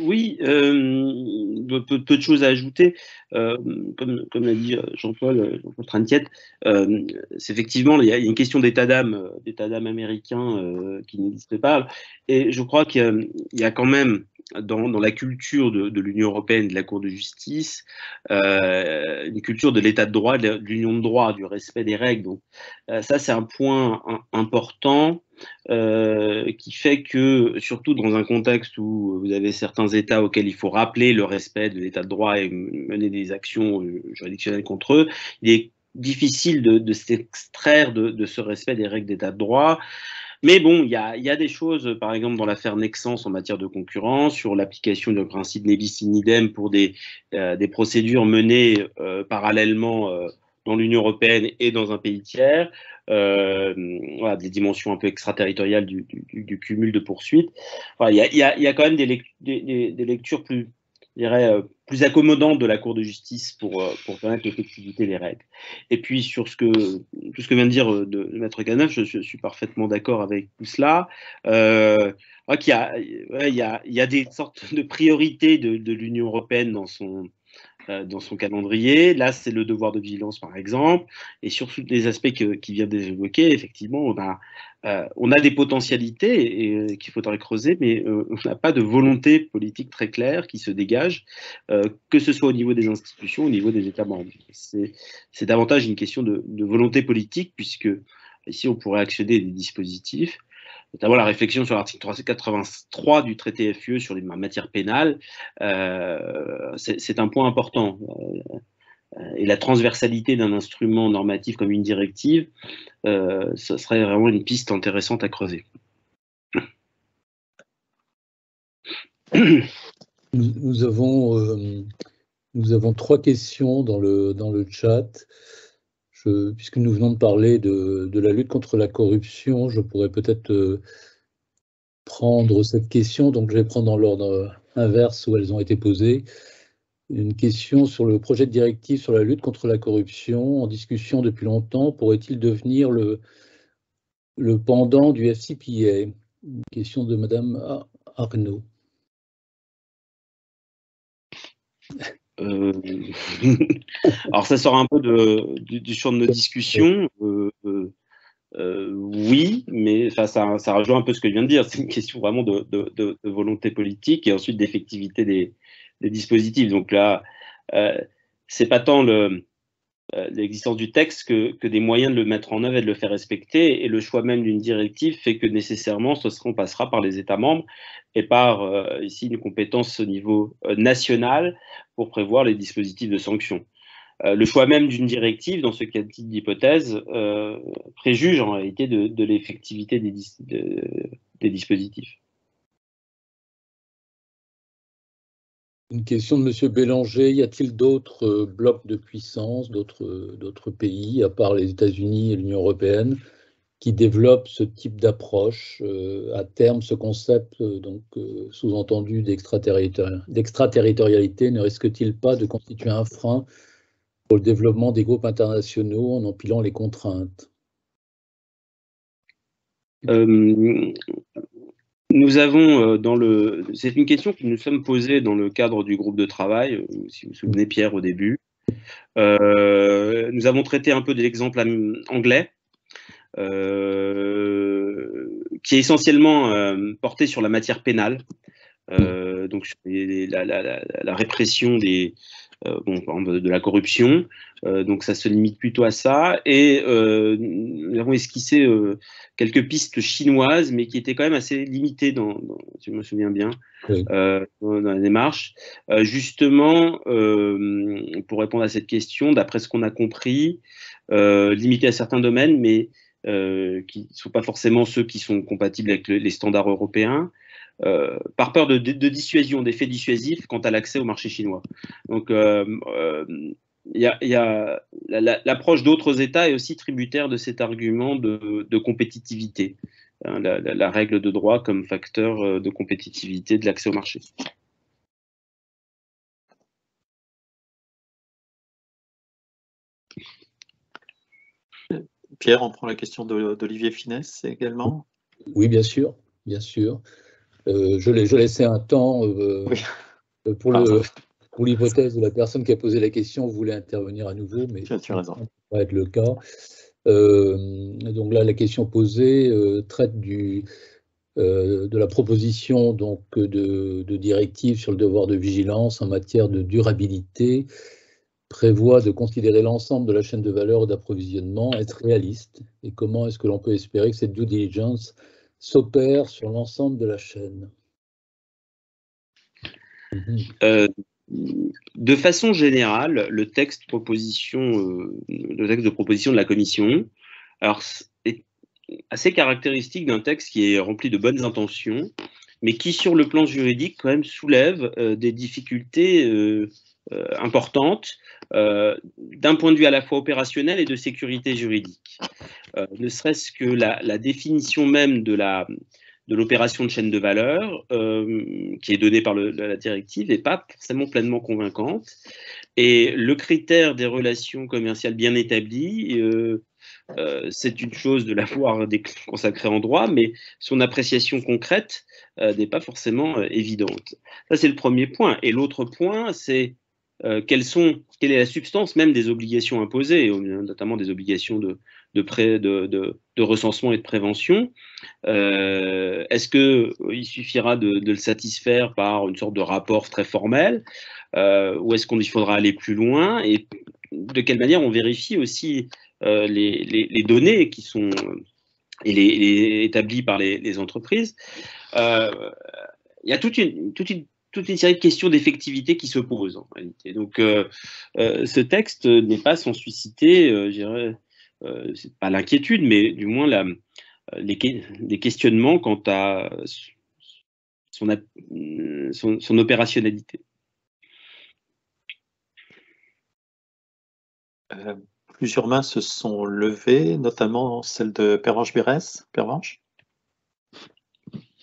Oui, peu de choses à ajouter. Comme l'a dit Jean-Paul Trentiette, c'est effectivement, il y a une question d'état d'âme américain qui n'existe pas. Et je crois qu'il y a quand même dans la culture de l'Union européenne, de la Cour de justice, une culture de l'état de droit, de l'union de droit, du respect des règles. Donc ça, c'est un point important. Qui fait que, surtout dans un contexte où vous avez certains États auxquels il faut rappeler le respect de l'état de droit et mener des actions juridictionnelles contre eux, il est difficile de s'extraire de ce respect des règles d'état de droit. Mais bon, il y a des choses, par exemple dans l'affaire Nexens en matière de concurrence, sur l'application du principe ne bis in idem pour des procédures menées parallèlement dans l'Union européenne et dans un pays tiers. Voilà, des dimensions un peu extraterritoriales du cumul de poursuites. Voilà, il y a quand même des lectures plus, je dirais, plus accommodantes de la Cour de justice pour permettre l'effectivité des règles. Et puis, sur tout ce que vient de dire de Maître Cazeneuve, je suis parfaitement d'accord avec tout cela. Il y a des sortes de priorités de l'Union européenne dans son calendrier. Là, c'est le devoir de vigilance, par exemple, et sur tous les aspects qu'il vient d'évoquer, effectivement, on a des potentialités qu'il faudrait creuser, mais on n'a pas de volonté politique très claire qui se dégage, que ce soit au niveau des institutions, au niveau des États membres. C'est davantage une question de volonté politique, puisque ici, on pourrait accéder à des dispositifs, notamment la réflexion sur l'article 383 du traité FUE sur les matières pénales, c'est un point important. Et la transversalité d'un instrument normatif comme une directive, ce serait vraiment une piste intéressante à creuser. Nous avons 3 questions dans le chat. Puisque nous venons de parler de la lutte contre la corruption, je pourrais peut-être prendre cette question. Donc, je vais prendre dans l'ordre inverse où elles ont été posées. Une question sur le projet de directive sur la lutte contre la corruption, en discussion depuis longtemps. Pourrait-il devenir le pendant du FCPA? Une question de Madame Arnaud. Alors ça sort un peu du champ de nos discussions. Oui, mais ça rejoint un peu ce que je viens de dire. C'est une question vraiment de volonté politique et ensuite d'effectivité des dispositifs. Donc là, c'est pas tant l'existence du texte que des moyens de le mettre en œuvre et de le faire respecter. Et le choix même d'une directive fait que nécessairement, on passera par les États membres et par ici une compétence au niveau national pour prévoir les dispositifs de sanctions. Le choix même d'une directive, dans ce cas d'hypothèse, préjuge en réalité de l'effectivité des dispositifs. Une question de M. Bélanger. Y a-t-il d'autres blocs de puissance, d'autres pays, à part les États-Unis et l'Union européenne, qui développent ce type d'approche? À terme, ce concept, sous-entendu d'extraterritorialité, ne risque-t-il pas de constituer un frein pour le développement des groupes internationaux en empilant les contraintes? Nous avons c'est une question que nous sommes posée dans le cadre du groupe de travail, si vous vous souvenez Pierre au début. Nous avons traité un peu de l'exemple anglais, qui est essentiellement porté sur la matière pénale, donc sur la répression de la corruption. Donc ça se limite plutôt à ça. Et nous avons esquissé quelques pistes chinoises, mais qui étaient quand même assez limitées, si je me souviens bien, oui, dans la démarche. Justement, pour répondre à cette question, d'après ce qu'on a compris, limitées à certains domaines, mais qui ne sont pas forcément ceux qui sont compatibles avec les standards européens, par peur de dissuasion, d'effet dissuasif quant à l'accès au marché chinois. Donc, l'approche d'autres États est aussi tributaire de cet argument de compétitivité, hein, la règle de droit comme facteur de compétitivité de l'accès au marché. Pierre, on prend la question d'Olivier Finesse également. Oui, bien sûr, bien sûr. Je laissais un temps Oui. pour l'hypothèse de la personne qui a posé la question voulait intervenir à nouveau, mais tu as raison. Ça va être le cas. Donc là, la question posée traite de la proposition donc, de directive sur le devoir de vigilance en matière de durabilité, prévoit de considérer l'ensemble de la chaîne de valeur d'approvisionnement, être réaliste, et comment est-ce que l'on peut espérer que cette due diligence s'opère sur l'ensemble de la chaîne. De façon générale, le texte de proposition de la Commission est assez caractéristique d'un texte qui est rempli de bonnes intentions, mais qui, sur le plan juridique, quand même soulève des difficultés importantes d'un point de vue à la fois opérationnel et de sécurité juridique. Ne serait-ce que la définition même de l'opération de chaîne de valeur qui est donnée par la directive n'est pas forcément pleinement convaincante. Et le critère des relations commerciales bien établies, c'est une chose de l'avoir consacrée en droit, mais son appréciation concrète n'est pas forcément évidente. Ça, c'est le premier point. Et l'autre point, c'est quelle est la substance même des obligations imposées, notamment des obligations de recensement et de prévention. Est-ce qu'il suffira de le satisfaire par une sorte de rapport très formel, ou est-ce qu'il faudra aller plus loin, et de quelle manière on vérifie aussi les données qui sont établies par les entreprises. Il y a toute une série de questions d'effectivité qui se posent en réalité. Donc ce texte n'est pas sans susciter, je dirais, c'est pas l'inquiétude, mais du moins des questionnements quant à son opérationnalité. Plusieurs mains se sont levées, notamment celle de Pervenche Berès. Pervenche ?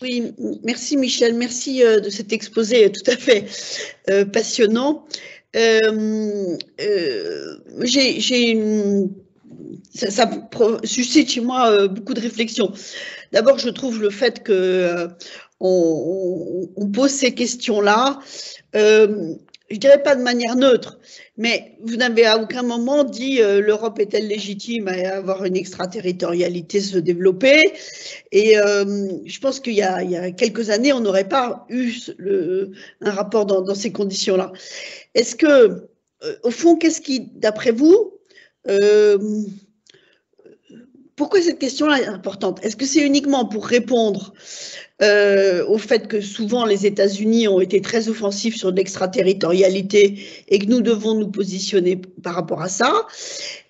Oui, merci Michel, merci de cet exposé tout à fait passionnant. Ça suscite chez moi beaucoup de réflexions. D'abord, je trouve le fait qu'on pose ces questions-là, je dirais pas de manière neutre, mais vous n'avez à aucun moment dit l'Europe est-elle légitime à avoir une extraterritorialité se développer. Et je pense qu'il y a quelques années, on n'aurait pas eu un rapport dans ces conditions-là. Est-ce que, au fond, qu'est-ce qui, d'après vous, pourquoi cette question-là est importante? Est-ce que c'est uniquement pour répondre au fait que souvent les États-Unis ont été très offensifs sur l'extraterritorialité et que nous devons nous positionner par rapport à ça?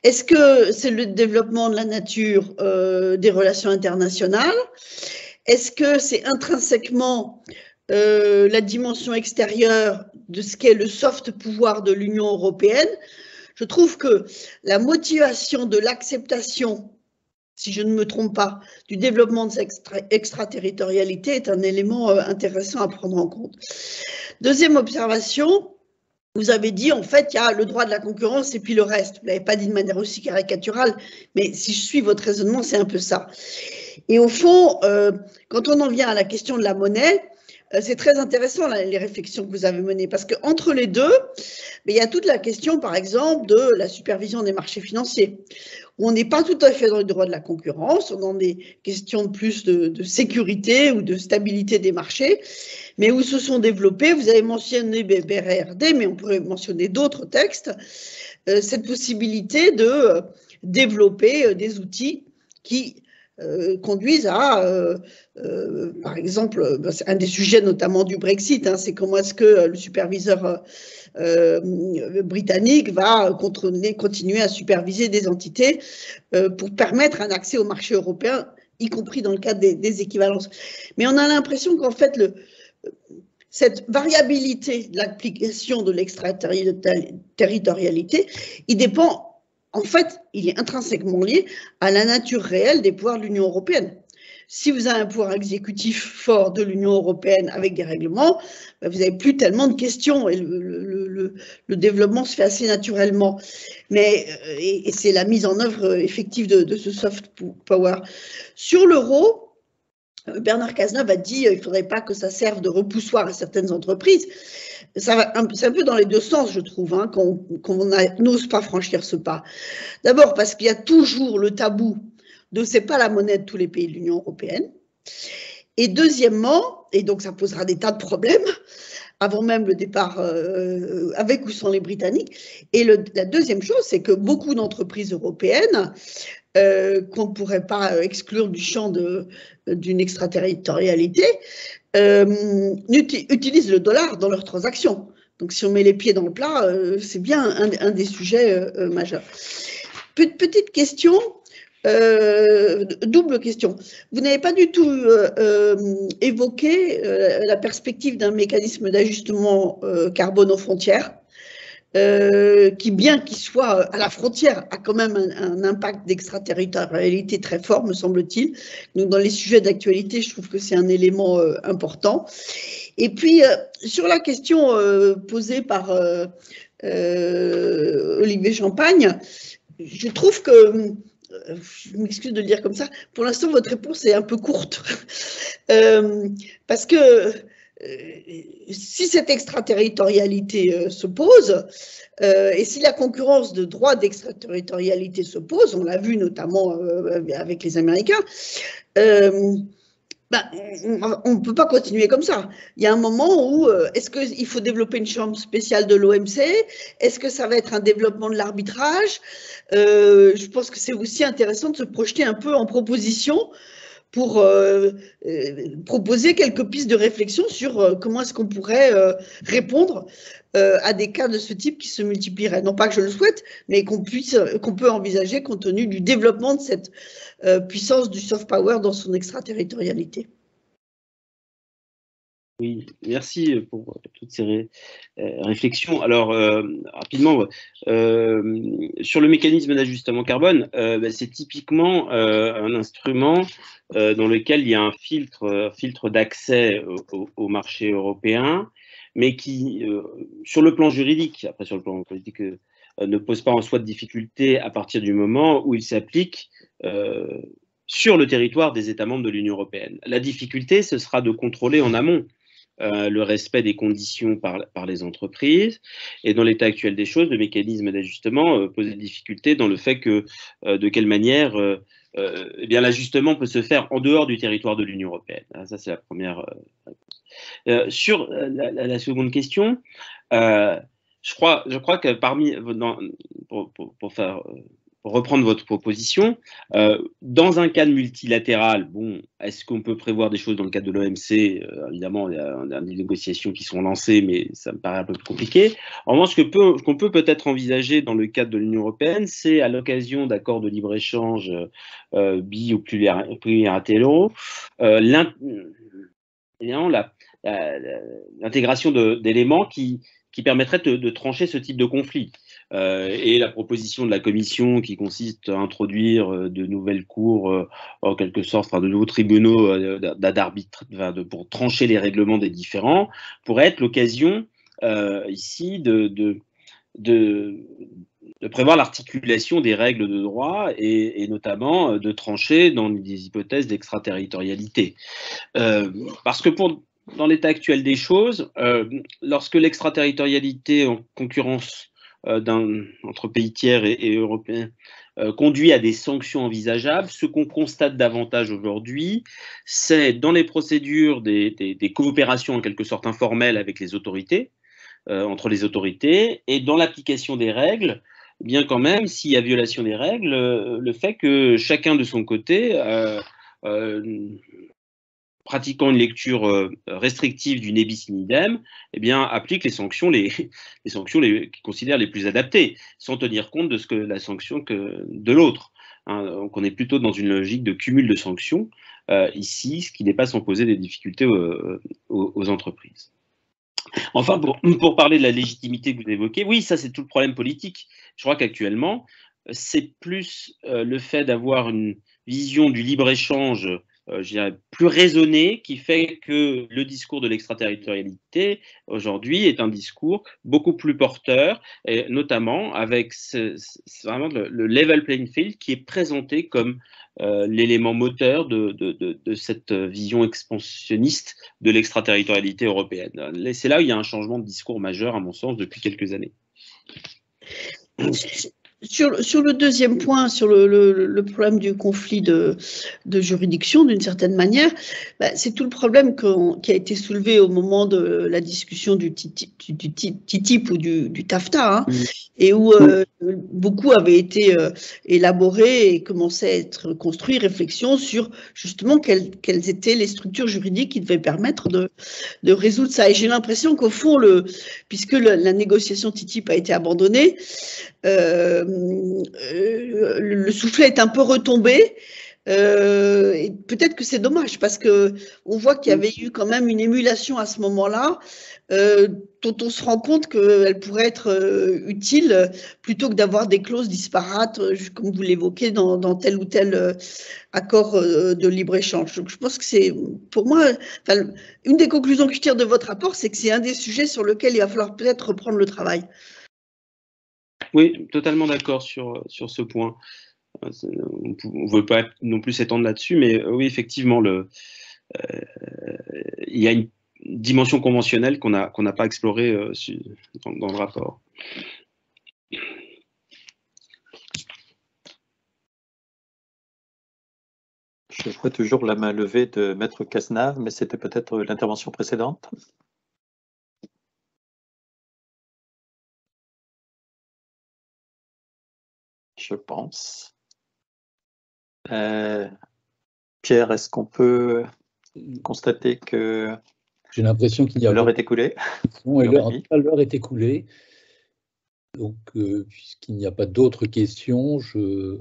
Est-ce que c'est le développement de la nature des relations internationales? Est-ce que c'est intrinsèquement la dimension extérieure de ce qu'est le soft pouvoir de l'Union européenne? Je trouve que la motivation de l'acceptation, si je ne me trompe pas, du développement de cette extraterritorialité est un élément intéressant à prendre en compte. Deuxième observation, vous avez dit en fait il y a le droit de la concurrence et puis le reste. Vous ne l'avez pas dit de manière aussi caricaturale, mais si je suis votre raisonnement, c'est un peu ça. Et au fond, quand on en vient à la question de la monnaie, c'est très intéressant les réflexions que vous avez menées, parce qu'entre les deux, il y a toute la question, par exemple, de la supervision des marchés financiers, où on n'est pas tout à fait dans le droit de la concurrence, on est dans des questions de plus de sécurité ou de stabilité des marchés, mais où se sont développés, vous avez mentionné BRRD, mais on pourrait mentionner d'autres textes, cette possibilité de développer des outils qui conduisent à, par exemple, c'est un des sujets notamment du Brexit, hein, c'est comment est-ce que le superviseur britannique va continuer à superviser des entités pour permettre un accès au marché européen, y compris dans le cadre des équivalences. Mais on a l'impression qu'en fait, cette variabilité de l'application de l'extraterritorialité, il dépend, en fait, il est intrinsèquement lié à la nature réelle des pouvoirs de l'Union européenne. Si vous avez un pouvoir exécutif fort de l'Union européenne avec des règlements, vous n'avez plus tellement de questions et le développement se fait assez naturellement. Mais, et c'est la mise en œuvre effective de ce soft power. Sur l'euro, Bernard Cazeneuve a dit qu'il ne faudrait pas que ça serve de repoussoir à certaines entreprises. C'est un peu dans les deux sens, je trouve, hein, qu'on n'ose pas franchir ce pas. D'abord parce qu'il y a toujours le tabou de c'est pas la monnaie de tous les pays de l'Union européenne. Et deuxièmement, et donc ça posera des tas de problèmes, avant même le départ avec ou sans les Britanniques. Et la deuxième chose, c'est que beaucoup d'entreprises européennes qu'on ne pourrait pas exclure du champ d'une extraterritorialité, utilisent le dollar dans leurs transactions. Donc si on met les pieds dans le plat, c'est bien un des sujets majeurs. Petite question, double question. Vous n'avez pas du tout évoqué la perspective d'un mécanisme d'ajustement carbone aux frontières, qui, bien qu'il soit à la frontière, a quand même un impact d'extraterritorialité très fort, me semble-t-il. Donc, dans les sujets d'actualité, je trouve que c'est un élément important. Et puis, sur la question posée par Olivier Champagne, je trouve que, je m'excuse de le dire comme ça, pour l'instant, votre réponse est un peu courte. Parce que si cette extraterritorialité se pose, et si la concurrence de droits d'extraterritorialité se pose, on l'a vu notamment avec les Américains, on ne peut pas continuer comme ça. Il y a un moment où, est-ce qu'il faut développer une chambre spéciale de l'OMC? Est-ce que ça va être un développement de l'arbitrage? Je pense que c'est aussi intéressant de se projeter un peu en proposition pour proposer quelques pistes de réflexion sur comment est-ce qu'on pourrait répondre à des cas de ce type qui se multiplieraient. Non pas que je le souhaite, mais qu'on peut envisager compte tenu du développement de cette puissance du soft power dans son extraterritorialité. Oui, merci pour toutes ces réflexions. Alors, rapidement, sur le mécanisme d'ajustement carbone, c'est typiquement un instrument dans lequel il y a un filtre d'accès au marché européen, mais qui, sur le plan juridique, après sur le plan politique, ne pose pas en soi de difficulté à partir du moment où il s'applique sur le territoire des États membres de l'Union européenne. La difficulté, ce sera de contrôler en amont le respect des conditions par les entreprises. Et dans l'état actuel des choses, le mécanisme d'ajustement pose des difficultés dans le fait que, de quelle manière eh bien, l'ajustement peut se faire en dehors du territoire de l'Union européenne. Ça, c'est la première réponse. Sur la seconde question, je crois que parmi, pour reprendre votre proposition, dans un cadre multilatéral, bon, est-ce qu'on peut prévoir des choses dans le cadre de l'OMC? Évidemment, il y a des négociations qui sont lancées, mais ça me paraît un peu plus compliqué. En revanche, ce qu'on peut peut-être envisager dans le cadre de l'Union européenne, c'est à l'occasion d'accords de libre-échange bi- ou plurilatéraux, l'intégration d'éléments qui permettraient de trancher ce type de conflit. Et la proposition de la Commission qui consiste à introduire de nouvelles cours, en quelque sorte, enfin, de nouveaux tribunaux d'arbitre pour trancher les règlements des différends, pourrait être l'occasion ici de prévoir l'articulation des règles de droit et notamment de trancher dans des hypothèses d'extraterritorialité. Parce que dans l'état actuel des choses, lorsque l'extraterritorialité en concurrence entre pays tiers et européens conduit à des sanctions envisageables, ce qu'on constate davantage aujourd'hui, c'est dans les procédures des coopérations en quelque sorte informelles avec les autorités, entre les autorités, et dans l'application des règles, bien quand même, s'il y a violation des règles, le fait que chacun de son côté pratiquant une lecture restrictive du nebis in idem, eh bien, applique les sanctions qu'ils considèrent les plus adaptées, sans tenir compte de la sanction de l'autre. Hein, donc, on est plutôt dans une logique de cumul de sanctions ici, ce qui n'est pas sans poser des difficultés aux entreprises. Enfin, pour parler de la légitimité que vous évoquez, oui, ça c'est tout le problème politique. Je crois qu'actuellement, c'est plus le fait d'avoir une vision du libre-échange, je dirais, plus raisonnée, qui fait que le discours de l'extraterritorialité, aujourd'hui, est un discours beaucoup plus porteur, et notamment avec vraiment le level playing field qui est présenté comme l'élément moteur de cette vision expansionniste de l'extraterritorialité européenne. C'est là où il y a un changement de discours majeur, à mon sens, depuis quelques années. Sur le deuxième point, sur le problème du conflit de juridiction, d'une certaine manière, c'est tout le problème qui a été soulevé au moment de la discussion du TTIP ou du TAFTA, hein, et où beaucoup avait été élaboré et commençait à être construit, réflexion sur justement quelles étaient les structures juridiques qui devaient permettre de résoudre ça. Et j'ai l'impression qu'au fond, puisque la négociation TTIP a été abandonnée, le soufflet est un peu retombé. Et peut-être que c'est dommage parce que on voit qu'il y avait eu quand même une émulation à ce moment-là, dont on se rend compte qu'elle pourrait être utile plutôt que d'avoir des clauses disparates, comme vous l'évoquez, dans tel ou tel accord de libre-échange. Donc je pense que c'est, pour moi, une des conclusions que je tire de votre rapport, c'est que c'est un des sujets sur lequel il va falloir peut-être reprendre le travail. Oui, totalement d'accord sur ce point. On ne veut pas non plus s'étendre là-dessus, mais oui, effectivement, il y a une dimension conventionnelle qu'on n'a pas explorée dans le rapport. Je vois toujours la main levée de Maître Cazenave, mais c'était peut-être l'intervention précédente. Je pense. Pierre, est-ce qu'on peut constater que j'ai l'impression qu'il y a l'heure est écoulée? L'heure est écoulée. Donc, puisqu'il n'y a pas d'autres questions, je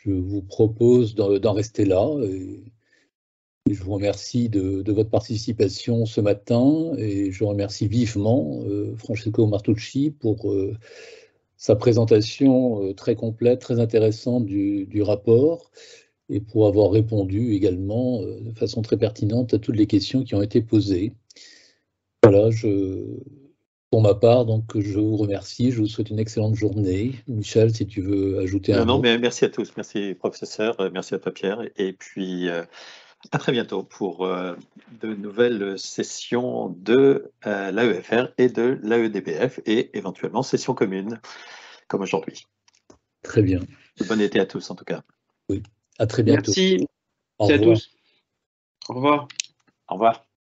vous propose d'en rester là. Et je vous remercie de votre participation ce matin et je remercie vivement Francesco Martucci pour sa présentation très complète, très intéressante du rapport et pour avoir répondu également de façon très pertinente à toutes les questions qui ont été posées. Voilà, pour ma part, donc, je vous remercie, je vous souhaite une excellente journée. Michel, si tu veux ajouter un mot. Non, mais merci à tous, merci professeur, merci à toi Pierre, et puis à très bientôt pour de nouvelles sessions de l'AEFR et de l'AEDBF et éventuellement sessions communes comme aujourd'hui. Très bien. Bon été à tous en tout cas. Oui, à très bientôt. Merci à tous. Au revoir. Au revoir.